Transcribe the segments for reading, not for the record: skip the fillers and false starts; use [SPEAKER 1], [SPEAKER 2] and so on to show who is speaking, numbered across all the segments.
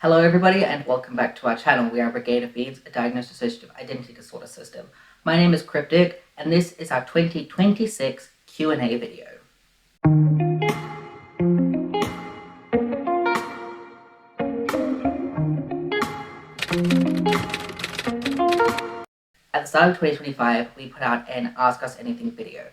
[SPEAKER 1] Hello everybody and welcome back to our channel. We are Brigade of Beads, a diagnosed dissociative identity disorder system. My name is Cryptic and this is our 2026 Q&A video. At the start of 2025, we put out an Ask Us Anything video,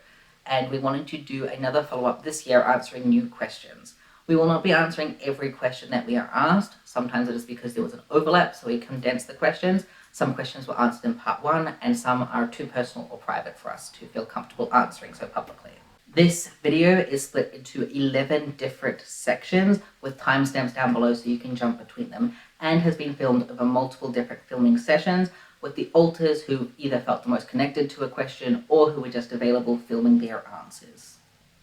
[SPEAKER 1] and we wanted to do another follow-up this year answering new questions. We will not be answering every question that we are asked. Sometimes it is because there was an overlap, so we condensed the questions. Some questions were answered in part 1, and some are too personal or private for us to feel comfortable answering so publicly. This video is split into 11 different sections with timestamps down below so you can jump between them, and has been filmed over multiple different filming sessions with the alters who either felt the most connected to a question or who were just available filming their answers.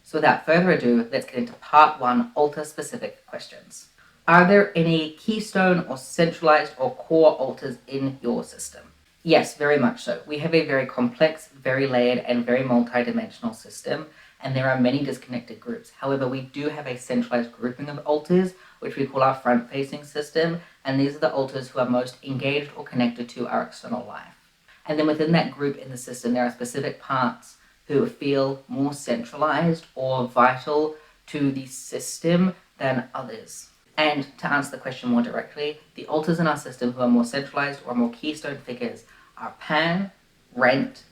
[SPEAKER 1] So without further ado, let's get into part 1, alter-specific questions. Are there any keystone or centralized or core alters in your system? Yes, very much so. We have a very complex, very layered, and very multi-dimensional system, and there are many disconnected groups. However, we do have a centralized grouping of alters, which we call our front-facing system, and these are the alters who are most engaged or connected to our external life. And then within that group in the system, there are specific parts who feel more centralized or vital to the system than others. And to answer the question more directly, the alters in our system who are more centralized or more keystone figures are Pan, Rent,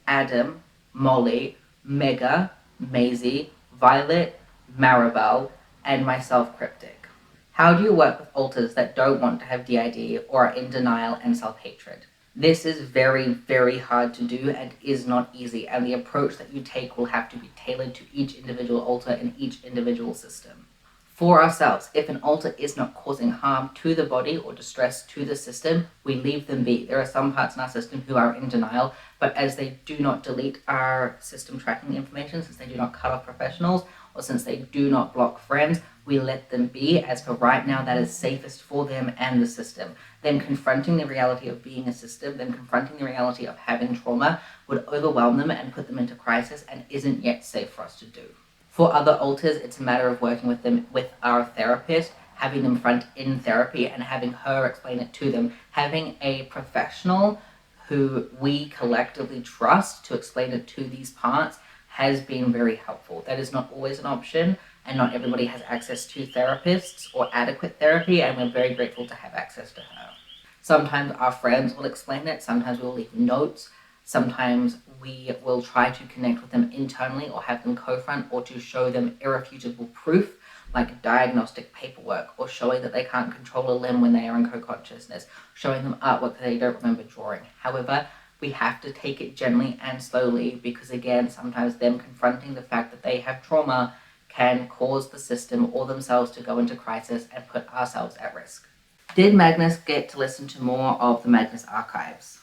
[SPEAKER 1] Adam, Molly, Mega, Maisie, Violet, Maribel, and myself, Cryptic. How do you work with alters that don't want to have DID or are in denial and self-hatred? This is very, very hard to do and is not easy, and the approach that you take will have to be tailored to each individual alter in each individual system. For ourselves, if an alter is not causing harm to the body or distress to the system, we leave them be. There are some parts in our system who are in denial, but as they do not delete our system tracking information, since they do not cut off professionals, or since they do not block friends, we let them be, as for right now that is safest for them and the system. Then confronting the reality of being a system, then confronting the reality of having trauma would overwhelm them and put them into crisis and isn't yet safe for us to do. For other alters, it's a matter of working with them with our therapist, having them front in therapy and having her explain it to them. Having a professional who we collectively trust to explain it to these parts has been very helpful. That is not always an option, and not everybody has access to therapists or adequate therapy, and we're very grateful to have access to her. Sometimes our friends will explain it, sometimes we'll leave notes, sometimes we will try to connect with them internally or have them co-front or to show them irrefutable proof like diagnostic paperwork or showing that they can't control a limb when they are in co-consciousness, showing them artwork that they don't remember drawing. However, we have to take it gently and slowly because again, sometimes them confronting the fact that they have trauma can cause the system or themselves to go into crisis and put ourselves at risk. Did Magnus get to listen to more of the Magnus archives?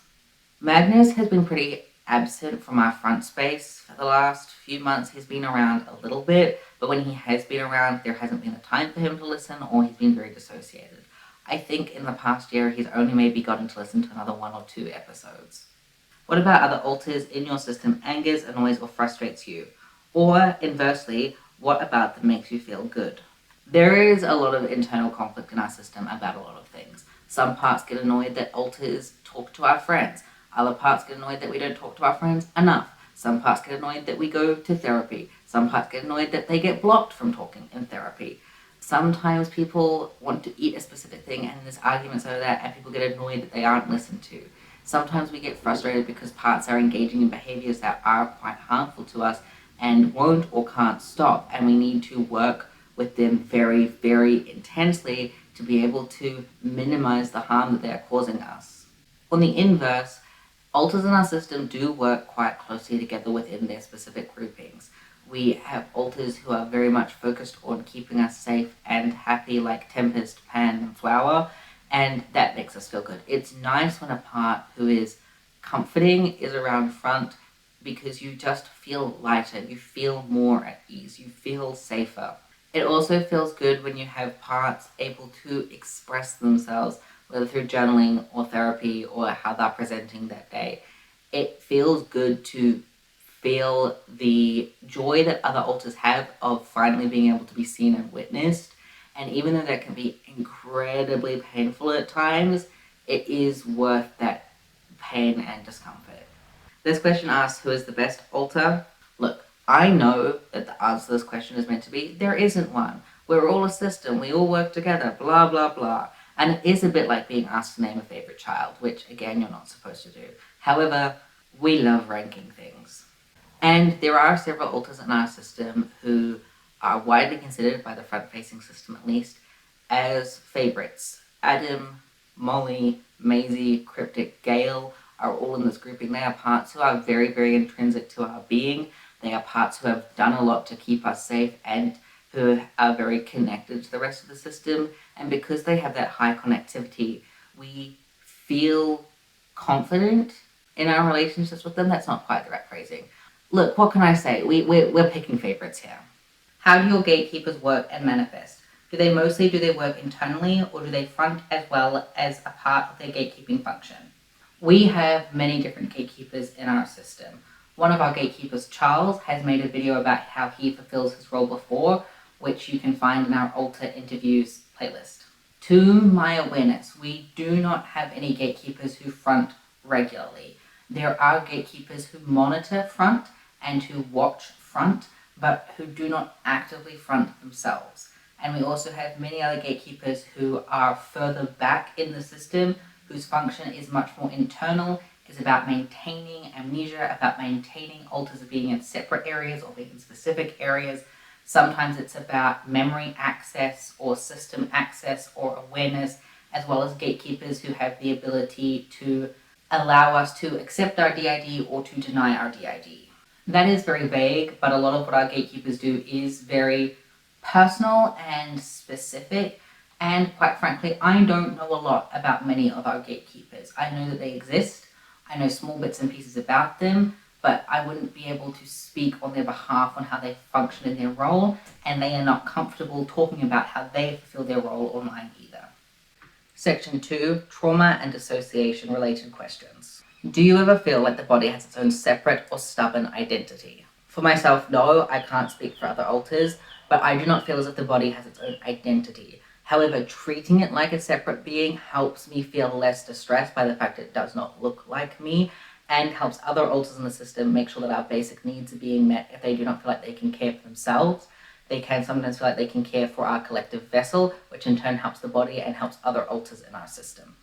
[SPEAKER 1] Magnus has been pretty absent from our front space for the last few months. He's been around a little bit, but when he has been around, there hasn't been the time for him to listen, or he's been very dissociated. I think in the past year, he's only maybe gotten to listen to another 1 or 2 episodes. What about other alters in your system angers, annoys, or frustrates you? Or inversely, what about them makes you feel good? There is a lot of internal conflict in our system about a lot of things. Some parts get annoyed that alters talk to our friends. Other parts get annoyed that we don't talk to our friends enough. Some parts get annoyed that we go to therapy. Some parts get annoyed that they get blocked from talking in therapy. Sometimes people want to eat a specific thing and there's arguments over that and people get annoyed that they aren't listened to. Sometimes we get frustrated because parts are engaging in behaviors that are quite harmful to us and won't or can't stop, and we need to work with them very, very intensely to be able to minimize the harm that they're causing us. On the inverse, alters in our system do work quite closely together within their specific groupings. We have alters who are very much focused on keeping us safe and happy, like Tempest, Pan, and Flower, and that makes us feel good. It's nice when a part who is comforting is around front because you just feel lighter, you feel more at ease, you feel safer. It also feels good when you have parts able to express themselves, whether through journaling or therapy or how they're presenting that day. It feels good to feel the joy that other alters have of finally being able to be seen and witnessed And even though that can be incredibly painful at times, it is worth that pain and discomfort. This question asks, who is the best alter? Look, I know that the answer to this question is meant to be, there isn't one. We're all a system, we all work together, blah, blah, blah. And it is a bit like being asked to name a favorite child, which again, you're not supposed to do. However, we love ranking things. And there are several alters in our system who are widely considered, by the front-facing system at least, as favorites. Adam, Molly, Maisie, Cryptic, Gale are all in this grouping. They are parts who are very, very intrinsic to our being. They are parts who have done a lot to keep us safe and who are very connected to the rest of the system. And because they have that high connectivity, we feel confident in our relationships with them. That's not quite the right phrasing. Look, what can I say? We're picking favorites here. How do your gatekeepers work and manifest? Do they mostly do their work internally, or do they front as well as a part of their gatekeeping function? We have many different gatekeepers in our system. One of our gatekeepers, Charles, has made a video about how he fulfills his role before, which you can find in our alter interviews playlist. To my awareness, we do not have any gatekeepers who front regularly. There are gatekeepers who monitor front and who watch front, but who do not actively front themselves. And we also have many other gatekeepers who are further back in the system, whose function is much more internal, is about maintaining amnesia, about maintaining alters of being in separate areas or being in specific areas. Sometimes it's about memory access or system access or awareness, as well as gatekeepers who have the ability to allow us to accept our DID or to deny our DID. That is very vague, but a lot of what our gatekeepers do is very personal and specific. And quite frankly, I don't know a lot about many of our gatekeepers. I know that they exist. I know small bits and pieces about them, but I wouldn't be able to speak on their behalf on how they function in their role, and they are not comfortable talking about how they fulfill their role or mine either. Section 2, Trauma and Dissociation related questions. Do you ever feel like the body has its own separate or stubborn identity? For myself, no, I can't speak for other alters, but I do not feel as if the body has its own identity. However, treating it like a separate being helps me feel less distressed by the fact it does not look like me, and helps other alters in the system make sure that our basic needs are being met if they do not feel like they can care for themselves. They can sometimes feel like they can care for our collective vessel, which in turn helps the body and helps other alters in our system.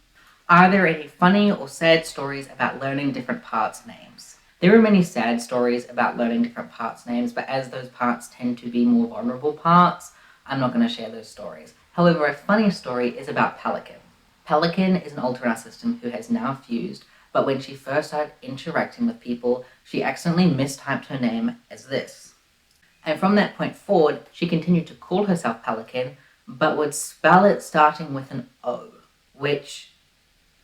[SPEAKER 1] Are there any funny or sad stories about learning different parts' names? There are many sad stories about learning different parts' names, but as those parts tend to be more vulnerable parts, I'm not going to share those stories. However, a funny story is about Pelican. Pelican is an alter in our system who has now fused, but when she first started interacting with people, she accidentally mistyped her name as this. And from that point forward, she continued to call herself Pelican, but would spell it starting with an O, which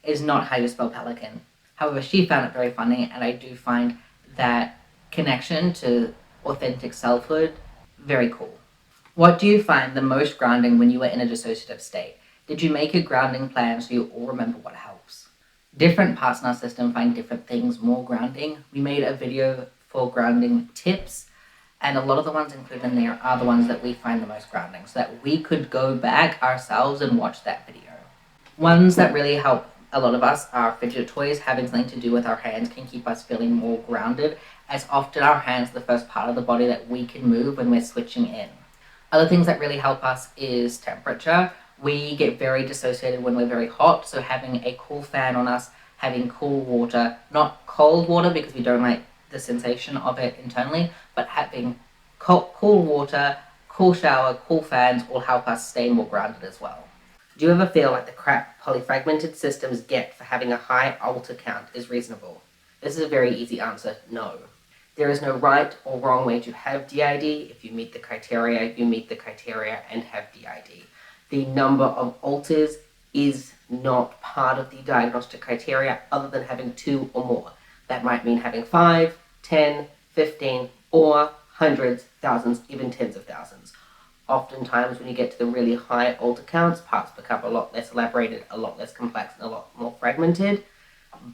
[SPEAKER 1] is not how you spell pelican. However, she found it very funny, and I do find that connection to authentic selfhood very cool. What do you find the most grounding when you are in a dissociative state? Did you make a grounding plan so you all remember what helps? Different parts in our system find different things more grounding. We made a video for grounding tips, and a lot of the ones included in there are the ones that we find the most grounding, so that we could go back ourselves and watch that video. Ones that really help a lot of us are fidget toys. Having something to do with our hands can keep us feeling more grounded, as often our hands are the first part of the body that we can move when we're switching in. Other things that really help us is temperature. We get very dissociated when we're very hot, so having a cool fan on us, having cool water, not cold water because we don't like the sensation of it internally, but having cool water, cool shower, cool fans all help us stay more grounded as well. Do you ever feel like the crap polyfragmented systems get for having a high alter count is reasonable? This is a very easy answer, no. There is no right or wrong way to have DID. If you meet the criteria, you meet the criteria and have DID. The number of alters is not part of the diagnostic criteria other than having 2 or more. That might mean having 5, 10, 15, or hundreds, thousands, even tens of thousands. Oftentimes when you get to the really high alter counts, parts become a lot less elaborated, a lot less complex, and a lot more fragmented,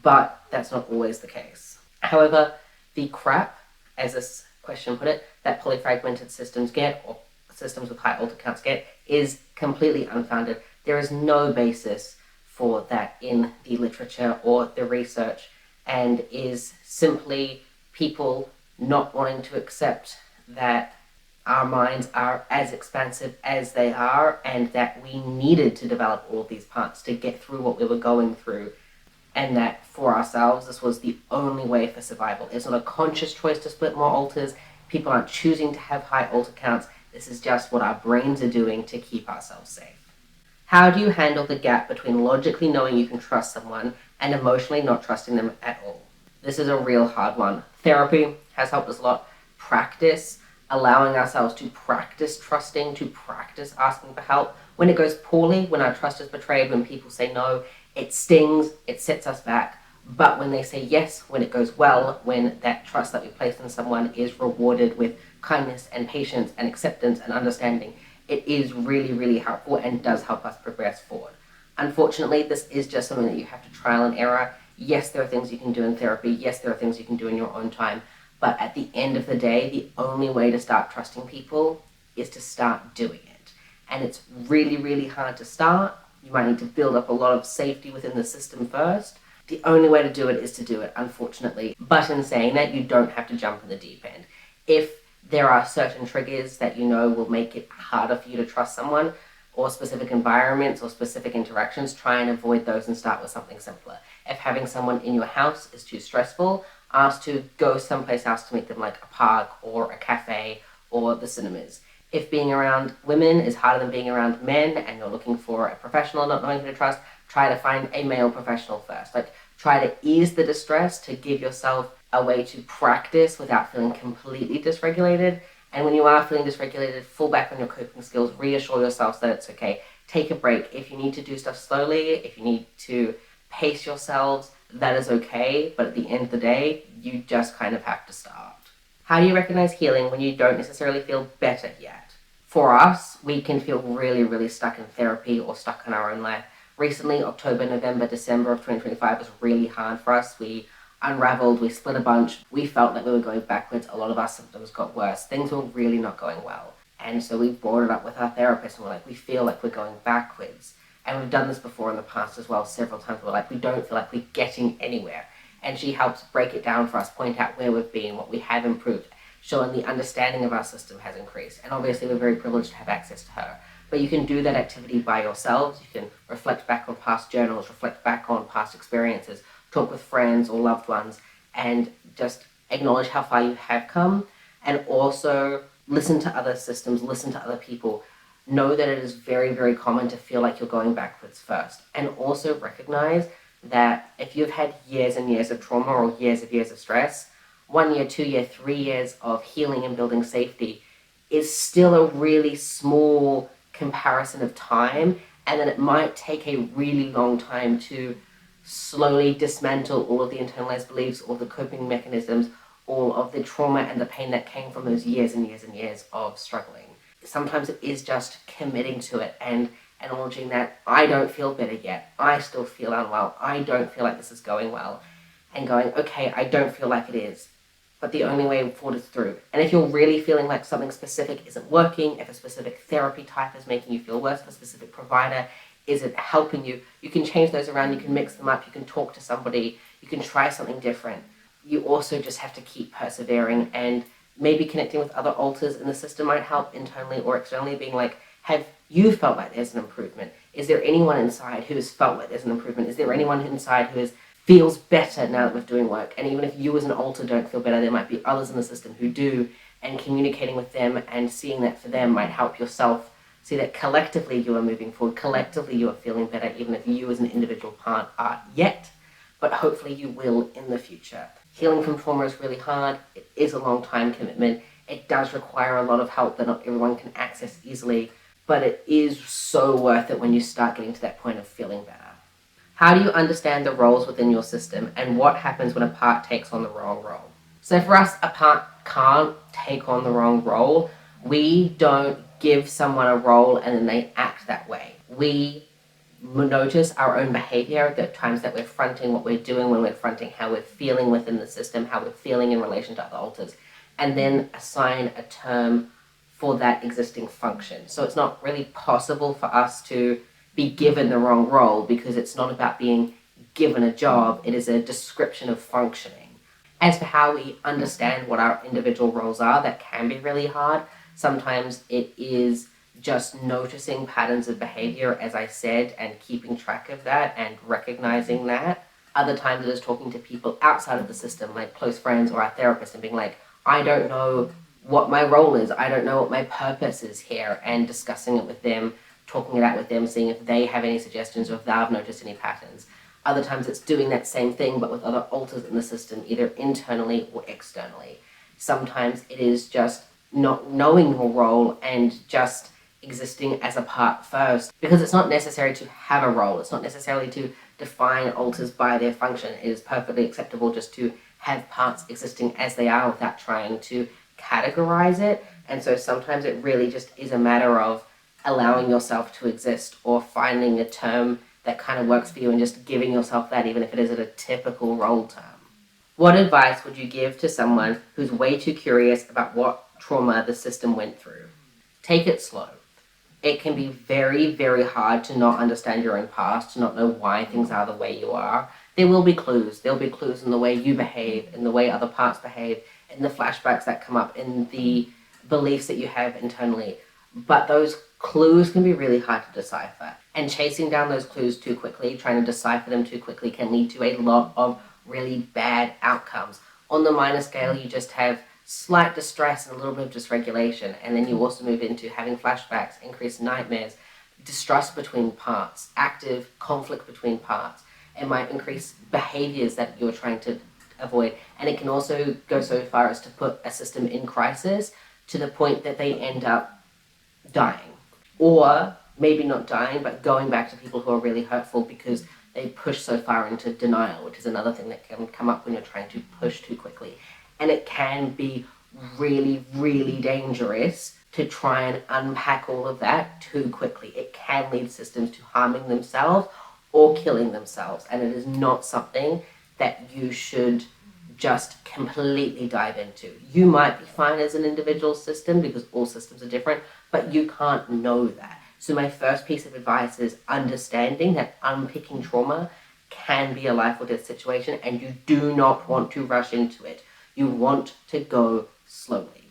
[SPEAKER 1] but that's not always the case. However, the crap, as this question put it, that polyfragmented systems get, or
[SPEAKER 2] systems with high alter counts get is completely unfounded. There is no basis for that in the literature or the research, and is simply people not wanting to accept that our minds are as expansive as they are, and that we needed to develop all of these parts to get through what we were going through, and that for ourselves this was the only way for survival. It's not a conscious choice to split more alters. People aren't choosing to have high alter counts. This is just what our brains are doing to keep ourselves safe. How do you handle the gap between logically knowing you can trust someone and emotionally not trusting them at all? This is a real hard one. Therapy has helped us a lot. Practice, allowing ourselves to practice trusting, to practice asking for help. When it goes poorly, when our trust is betrayed, when people say no, it stings, it sets us back. But when they say yes, when it goes well, when that trust that we place in someone is rewarded with kindness and patience and acceptance and understanding, it is really, really helpful and does help us progress forward. Unfortunately, this is just something that you have to trial and error. Yes, there are things you can do in therapy. Yes, there are things you can do in your own time. But at the end of the day, the only way to start trusting people is to start doing it. And it's really, really hard to start. You might need to build up a lot of safety within the system first. The only way to do it is to do it, unfortunately. But in saying that, you don't have to jump in the deep end. If there are certain triggers that you know will make it harder for you to trust someone, or specific environments or specific interactions, try and avoid those and start with something simpler. If having someone in your house is too stressful, ask to go someplace else to meet them, like a park or a cafe or the cinemas. If being around women is harder than being around men and you're looking for a professional not knowing who to trust, try to find a male professional first. Like, try to ease the distress to give yourself a way to practice without feeling completely dysregulated. And when you are feeling dysregulated, fall back on your coping skills, reassure yourself that it's okay. Take a break. If you need to do stuff slowly, if you need to pace yourselves, that is okay. But at the end of the day, you just kind of have to start. How do you recognize healing when you don't necessarily feel better yet? For us, we can feel really, really stuck in therapy or stuck in our own life. Recently, October, November, December of 2025 was really hard for us. We unraveled, we split a bunch. We felt that we were going backwards. A lot of our symptoms got worse. Things were really not going well. And so we brought it up with our therapist and we're like, we feel like we're going backwards. And we've done this before in the past as well, several times. We're like, we don't feel like we're getting anywhere. And she helps break it down for us, point out where we've been, what we have improved, showing the understanding of our system has increased. And obviously we're very privileged to have access to her. But you can do that activity by yourselves. You can reflect back on past journals, reflect back on past experiences, talk with friends or loved ones, and just acknowledge how far you have come. And also listen to other systems, listen to other people. Know that it is very, very common to feel like you're going backwards first. And also recognize that if you've had years and years of trauma or years of stress, 1 year, 2 year, 3 years of healing and building safety is still a really small comparison of time, and then it might take a really long time to slowly dismantle all of the internalized beliefs, all the coping mechanisms, all of the trauma and the pain that came from those years and years and years of struggling. Sometimes it is just committing to it and acknowledging that I don't feel better yet, I still feel unwell, I don't feel like this is going well, and going, okay, I don't feel like it is, but the only way forward is through. And if you're really feeling like something specific isn't working, if a specific therapy type is making you feel worse, if a specific provider isn't helping you, you can change those around, you can mix them up, you can talk to somebody, you can try something different. You also just have to keep persevering, and maybe connecting with other alters in the system might help, internally or externally, being like, have you felt like there's an improvement? Is there anyone inside who has felt like there's an improvement? Is there anyone inside who feels better now that we're doing work? And even if you as an alter don't feel better, there might be others in the system who do, and communicating with them and seeing that for them might help yourself see that collectively you are moving forward, collectively you are feeling better, even if you as an individual part aren't yet, but hopefully you will in the future. Healing from trauma is really hard. It is a long time commitment. It does require a lot of help that not everyone can access easily, but it is so worth it when you start getting to that point of feeling better. How do you understand the roles within your system, and what happens when a part takes on the wrong role? So for us, a part can't take on the wrong role. We don't give someone a role and then they act that way. We notice our own behavior, the times that we're fronting what we're doing, when we're fronting how we're feeling within the system, how we're feeling in relation to other alters, and then assign a term for that existing function. So it's not really possible for us to be given the wrong role, because it's not about being given a job, it is a description of functioning. As for how we understand what our individual roles are, that can be really hard. Sometimes it is just noticing patterns of behavior, as I said, and keeping track of that and recognizing that. Other times it is talking to people outside of the system, like close friends or our therapist, and being like, I don't know what my role is, I don't know what my purpose is here, and discussing it with them, talking it out with them, seeing if they have any suggestions or if they've noticed any patterns. Other times it's doing that same thing but with other alters in the system, either internally or externally. Sometimes it is just not knowing your role and just existing as a part first, because it's not necessary to have a role. It's not necessarily to define alters by their function. It is perfectly acceptable just to have parts existing as they are without trying to categorize it. And so sometimes it really just is a matter of allowing yourself to exist, or finding a term that kind of works for you and just giving yourself that, even if it isn't a typical role term. What advice would you give to someone who's way too curious about what trauma the system went through? Take it slow. It can be very, very hard to not understand your own past, to not know why things are the way you are. There will be clues. There'll be clues in the way you behave, in the way other parts behave, in the flashbacks that come up, in the beliefs that you have internally. But those clues can be really hard to decipher. And chasing down those clues too quickly, trying to decipher them too quickly, can lead to a lot of really bad outcomes. On the minor scale, you just have slight distress and a little bit of dysregulation, and then you also move into having flashbacks, increased nightmares, distrust between parts, active conflict between parts. It might increase behaviors that you're trying to avoid, and it can also go so far as to put a system in crisis to the point that they end up dying, or maybe not dying, but going back to people who are really hurtful because they push so far into denial, which is another thing that can come up when you're trying to push too quickly. And it can be really, really dangerous to try and unpack all of that too quickly. It can lead systems to harming themselves or killing themselves, and it is not something that you should just completely dive into. You might be fine as an individual system because all systems are different, but you can't know that. So my first piece of advice is understanding that unpicking trauma can be a life or death situation, and you do not want to rush into it. You want to go slowly.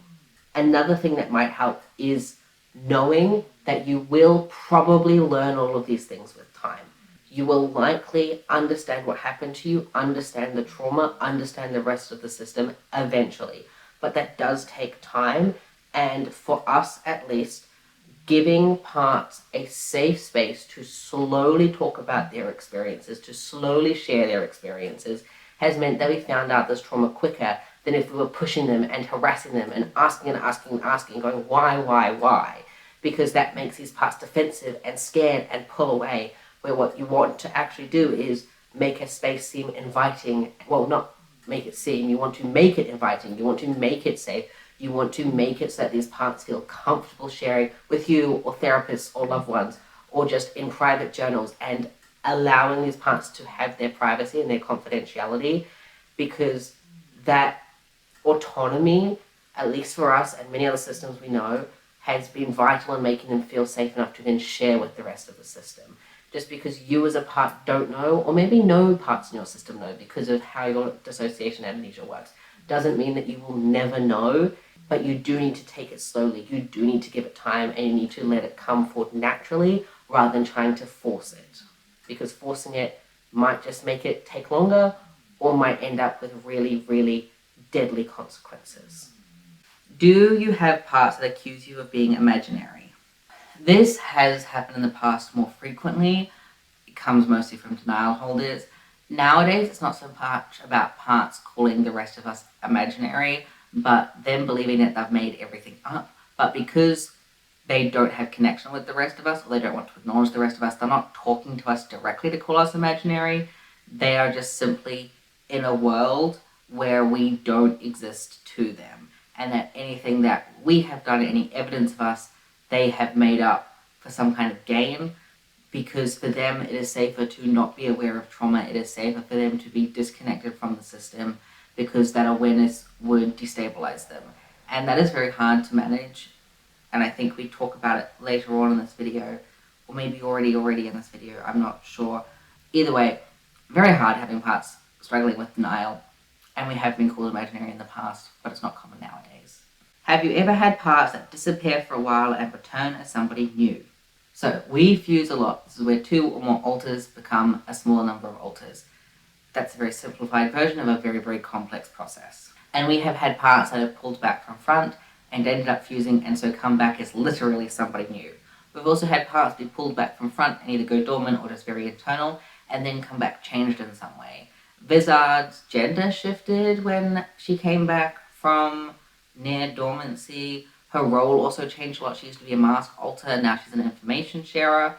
[SPEAKER 2] Another thing that might help is knowing that you will probably learn all of these things with time. You will likely understand what happened to you, understand the trauma, understand the rest of the system eventually. But that does take time, and for us at least, giving parts a safe space to slowly talk about their experiences, to slowly share their experiences, has meant that we found out this trauma quicker than if we were pushing them and harassing them and asking, going, why? Because that makes these parts defensive and scared and pull away, where what you want to actually do is make a space seem inviting. Well, not make it seem, you want to make it inviting, you want to make it safe, you want to make it so that these parts feel comfortable sharing with you or therapists or loved ones, or just in private journals, and allowing these parts to have their privacy and their confidentiality, because that autonomy, at least for us and many other systems we know, has been vital in making them feel safe enough to then share with the rest of the system. Just because you as a part don't know, or maybe no parts in your system know because of how your dissociation amnesia works, doesn't mean that you will never know, but you do need to take it slowly. You do need to give it time, and you need to let it come forward naturally rather than trying to force it. Because forcing it might just make it take longer, or might end up with really, really deadly consequences.
[SPEAKER 1] Do you have parts that accuse you of being imaginary? This has happened in the past more frequently. It comes mostly from denial holders. Nowadays, it's not so much about parts calling the rest of us imaginary, but them believing that they've made everything up. But because they don't have connection with the rest of us, or they don't want to acknowledge the rest of us, they're not talking to us directly to call us imaginary. They are just simply in a world where we don't exist to them, and that anything that we have done, any evidence of us, they have made up for some kind of gain, because for them it is safer to not be aware of trauma. It is safer for them to be disconnected from the system, because that awareness would destabilize them. And that is very hard to manage and I think we talk about it later on in this video, or maybe already in this video, I'm not sure. Either way, very hard having parts struggling with denial, and we have been called imaginary in the past, but it's not common nowadays. Have you ever had parts that disappear for a while and return as somebody new? So we fuse a lot. This is where 2 or more alters become a smaller number of alters. That's a very simplified version of a very, very complex process. And we have had parts that have pulled back from front and ended up fusing and so come back as literally somebody new. We've also had parts be pulled back from front and either go dormant or just very internal and then come back changed in some way. Vizard's gender shifted when she came back from near dormancy. Her role also changed a lot. She used to be a mask alter, now she's an information sharer.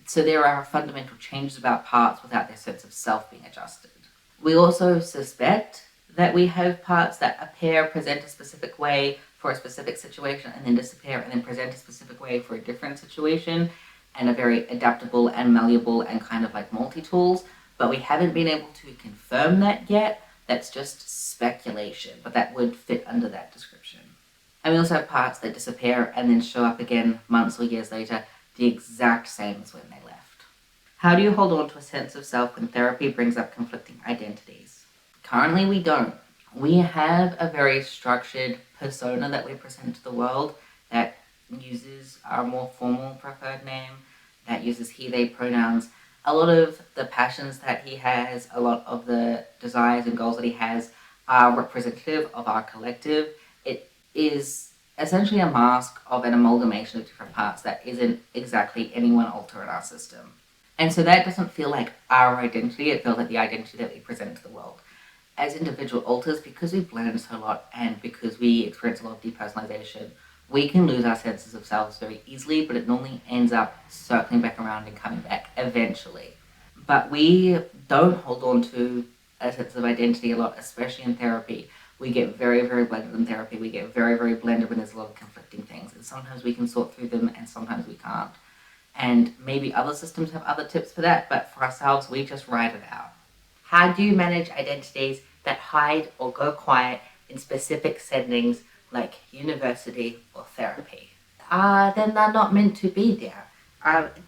[SPEAKER 1] So there are fundamental changes about parts without their sense of self being adjusted. We also suspect that we have parts that appear, present a specific way for a specific situation, and then disappear, and then present a specific way for a different situation, and are very adaptable and malleable and kind of like multi-tools. But we haven't been able to confirm that yet. That's just speculation, but that would fit under that description. And we also have parts that disappear and then show up again months or years later, the exact same as when they left. How do you hold on to a sense of self when therapy brings up conflicting identities? Currently, we don't. We have a very structured persona that we present to the world that uses our more formal preferred name, that uses he, they pronouns. A lot of the passions that he has, a lot of the desires and goals that he has are representative of our collective. It is essentially a mask of an amalgamation of different parts that isn't exactly any one alter in our system. And so that doesn't feel like our identity, it feels like the identity that we present to the world. As individual alters, because we blend so a lot and because we experience a lot of depersonalization, we can lose our senses of selves very easily, but it normally ends up circling back around and coming back eventually. But we don't hold on to a sense of identity a lot, especially in therapy. We get very, very blended in therapy. We get very, very blended when there's a lot of conflicting things. And sometimes we can sort through them and sometimes we can't. And maybe other systems have other tips for that, but for ourselves, we just ride it out. How do you manage identities that hide or go quiet in specific settings like university or therapy? Then they're not meant to be there.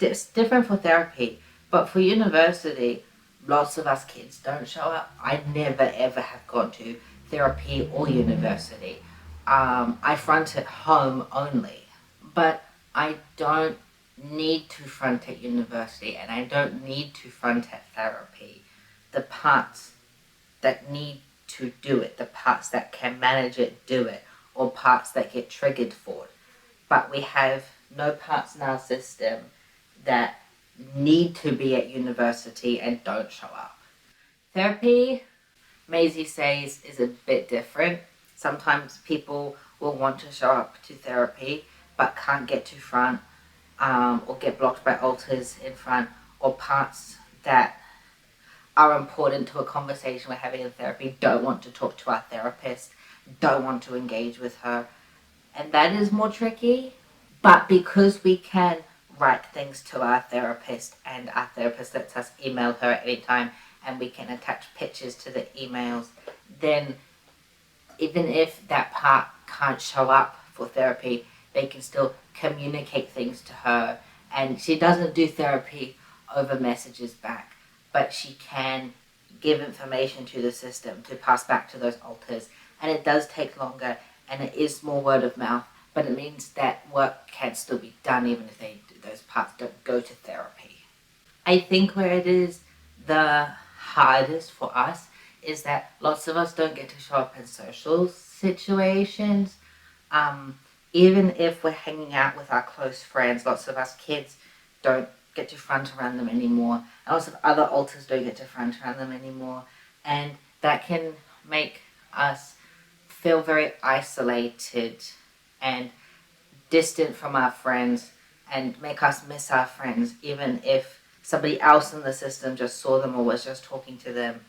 [SPEAKER 1] It's different for therapy, but for university, lots of us kids don't show up. I never ever have gone to therapy or university. I front at home only, but I don't need to front at university and I don't need to front at therapy. The parts that need to do it, the parts that can manage it, do it, or parts that get triggered for it. But we have no parts in our system that need to be at university and don't show up. Therapy, Maisie says, is a bit different. Sometimes people will want to show up to therapy but can't get to front, or get blocked by alters in front, or parts that are important to a conversation we're having in therapy don't want to talk to our therapist, don't want to engage with her. And that is more tricky. But because we can write things to our therapist and our therapist lets us email her at any time and we can attach pictures to the emails, then even if that part can't show up for therapy, they can still communicate things to her. And she doesn't do therapy over messages back, but she can give information to the system to pass back to those alters. And it does take longer and it is more word of mouth, but it means that work can still be done even if those parts don't go to therapy. I think where it is the hardest for us is that lots of us don't get to show up in social situations. Even if we're hanging out with our close friends, lots of us kids don't get to front around them anymore. And lots of other alters don't get to front around them anymore. And that can make us feel very isolated and distant from our friends and make us miss our friends, even if somebody else in the system just saw them or was just talking to them.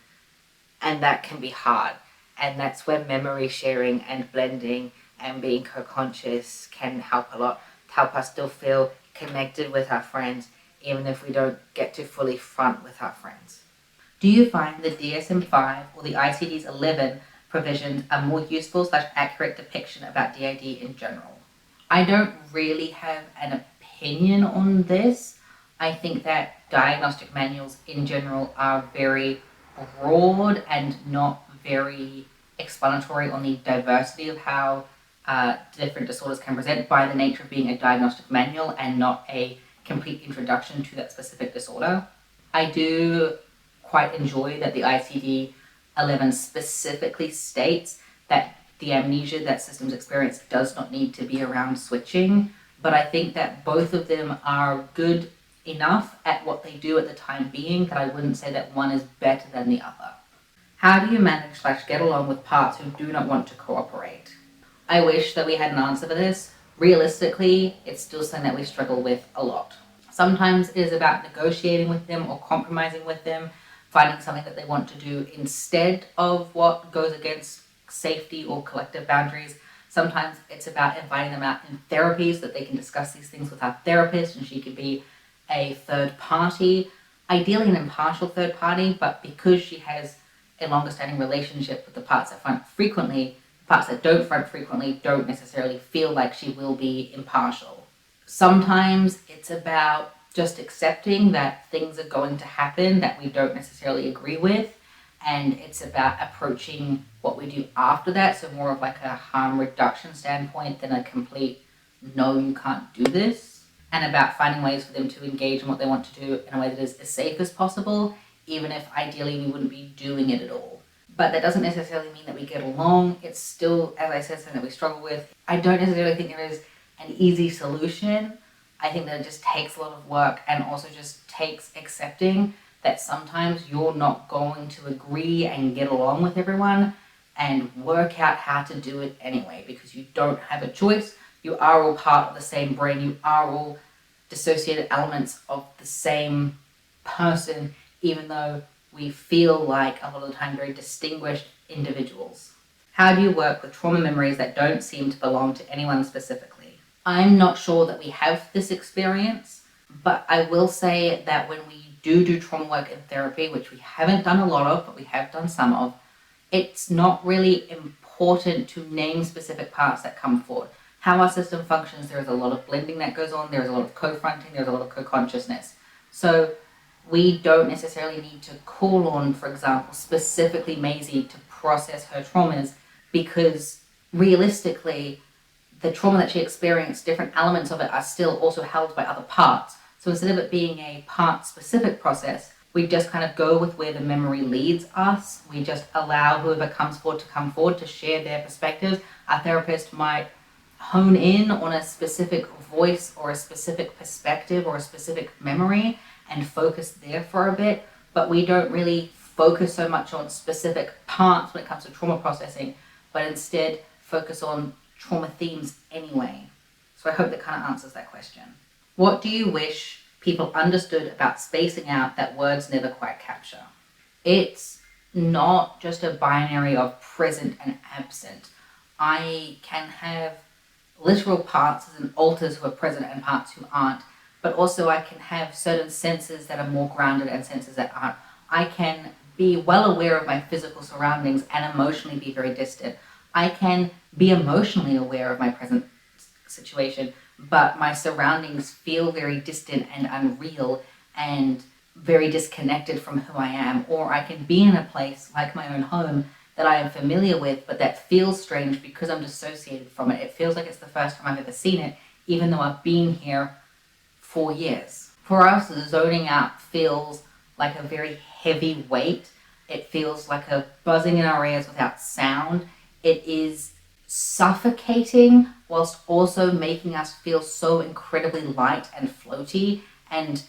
[SPEAKER 1] And that can be hard. And that's where memory sharing and blending and being co-conscious can help a lot, to help us still feel connected with our friends, even if we don't get to fully front with our friends. Do you find the DSM-5 or the ICD-11 provisions a more useful / accurate depiction about DID in general? I don't really have an opinion on this. I think that diagnostic manuals in general are very broad and not very explanatory on the diversity of how different disorders can present by the nature of being a diagnostic manual and not a complete introduction to that specific disorder. I do quite enjoy that the ICD-11 specifically states that the amnesia that systems experience does not need to be around switching, but I think that both of them are good enough at what they do at the time being that I wouldn't say that one is better than the other. How do you manage / get along with parts who do not want to cooperate? I wish that we had an answer for this. Realistically, it's still something that we struggle with a lot. Sometimes it is about negotiating with them or compromising with them, finding something that they want to do instead of what goes against safety or collective boundaries. Sometimes it's about inviting them out in therapies that they can discuss these things with our therapist and she could be a third party, ideally an impartial third party, but because she has a longer standing relationship with the parts that front frequently, the parts that don't front frequently don't necessarily feel like she will be impartial. Sometimes it's about just accepting that things are going to happen that we don't necessarily agree with, and it's about approaching what we do after that, so more of like a harm reduction standpoint than a complete no, you can't do this, and about finding ways for them to engage in what they want to do in a way that is as safe as possible, even if ideally we wouldn't be doing it at all. But that doesn't necessarily mean that we get along. It's still, as I said, something that we struggle with. I don't necessarily think there is an easy solution. I think that it just takes a lot of work and also just takes accepting that sometimes you're not going to agree and get along with everyone and work out how to do it anyway, because you don't have a choice. You are all part of the same brain. You are all dissociated elements of the same person, even though we feel like a lot of the time very distinguished individuals. How do you work with trauma memories that don't seem to belong to anyone specifically? I'm not sure that we have this experience, but I will say that when we do trauma work in therapy, which we haven't done a lot of, but we have done some of, it's not really important to name specific parts that come forward. How our system functions, there is a lot of blending that goes on, there is a lot of co-fronting, there's a lot of co-consciousness. So we don't necessarily need to call on, for example, specifically Maisie to process her traumas, because realistically, the trauma that she experienced, different elements of it are still also held by other parts. So instead of it being a part-specific process, we just kind of go with where the memory leads us. We just allow whoever comes forward to come forward to share their perspectives. Our therapist might hone in on a specific voice or a specific perspective or a specific memory and focus there for a bit, but we don't really focus so much on specific parts when it comes to trauma processing, but instead focus on trauma themes anyway. So I hope that kind of answers that question. What do you wish people understood about spacing out that words never quite capture? It's not just a binary of present and absent. I can have literal parts and alters who are present and parts who aren't, but also I can have certain senses that are more grounded and senses that aren't. I can be well aware of my physical surroundings and emotionally be very distant. I can be emotionally aware of my present situation, but my surroundings feel very distant and unreal and very disconnected from who I am. Or I can be in a place like my own home that I am familiar with, but that feels strange because I'm dissociated from it. It feels like it's the first time I've ever seen it, even though I've been here 4 years. For us, zoning out feels like a very heavy weight. It feels like a buzzing in our ears without sound. It is suffocating whilst also making us feel so incredibly light and floaty. And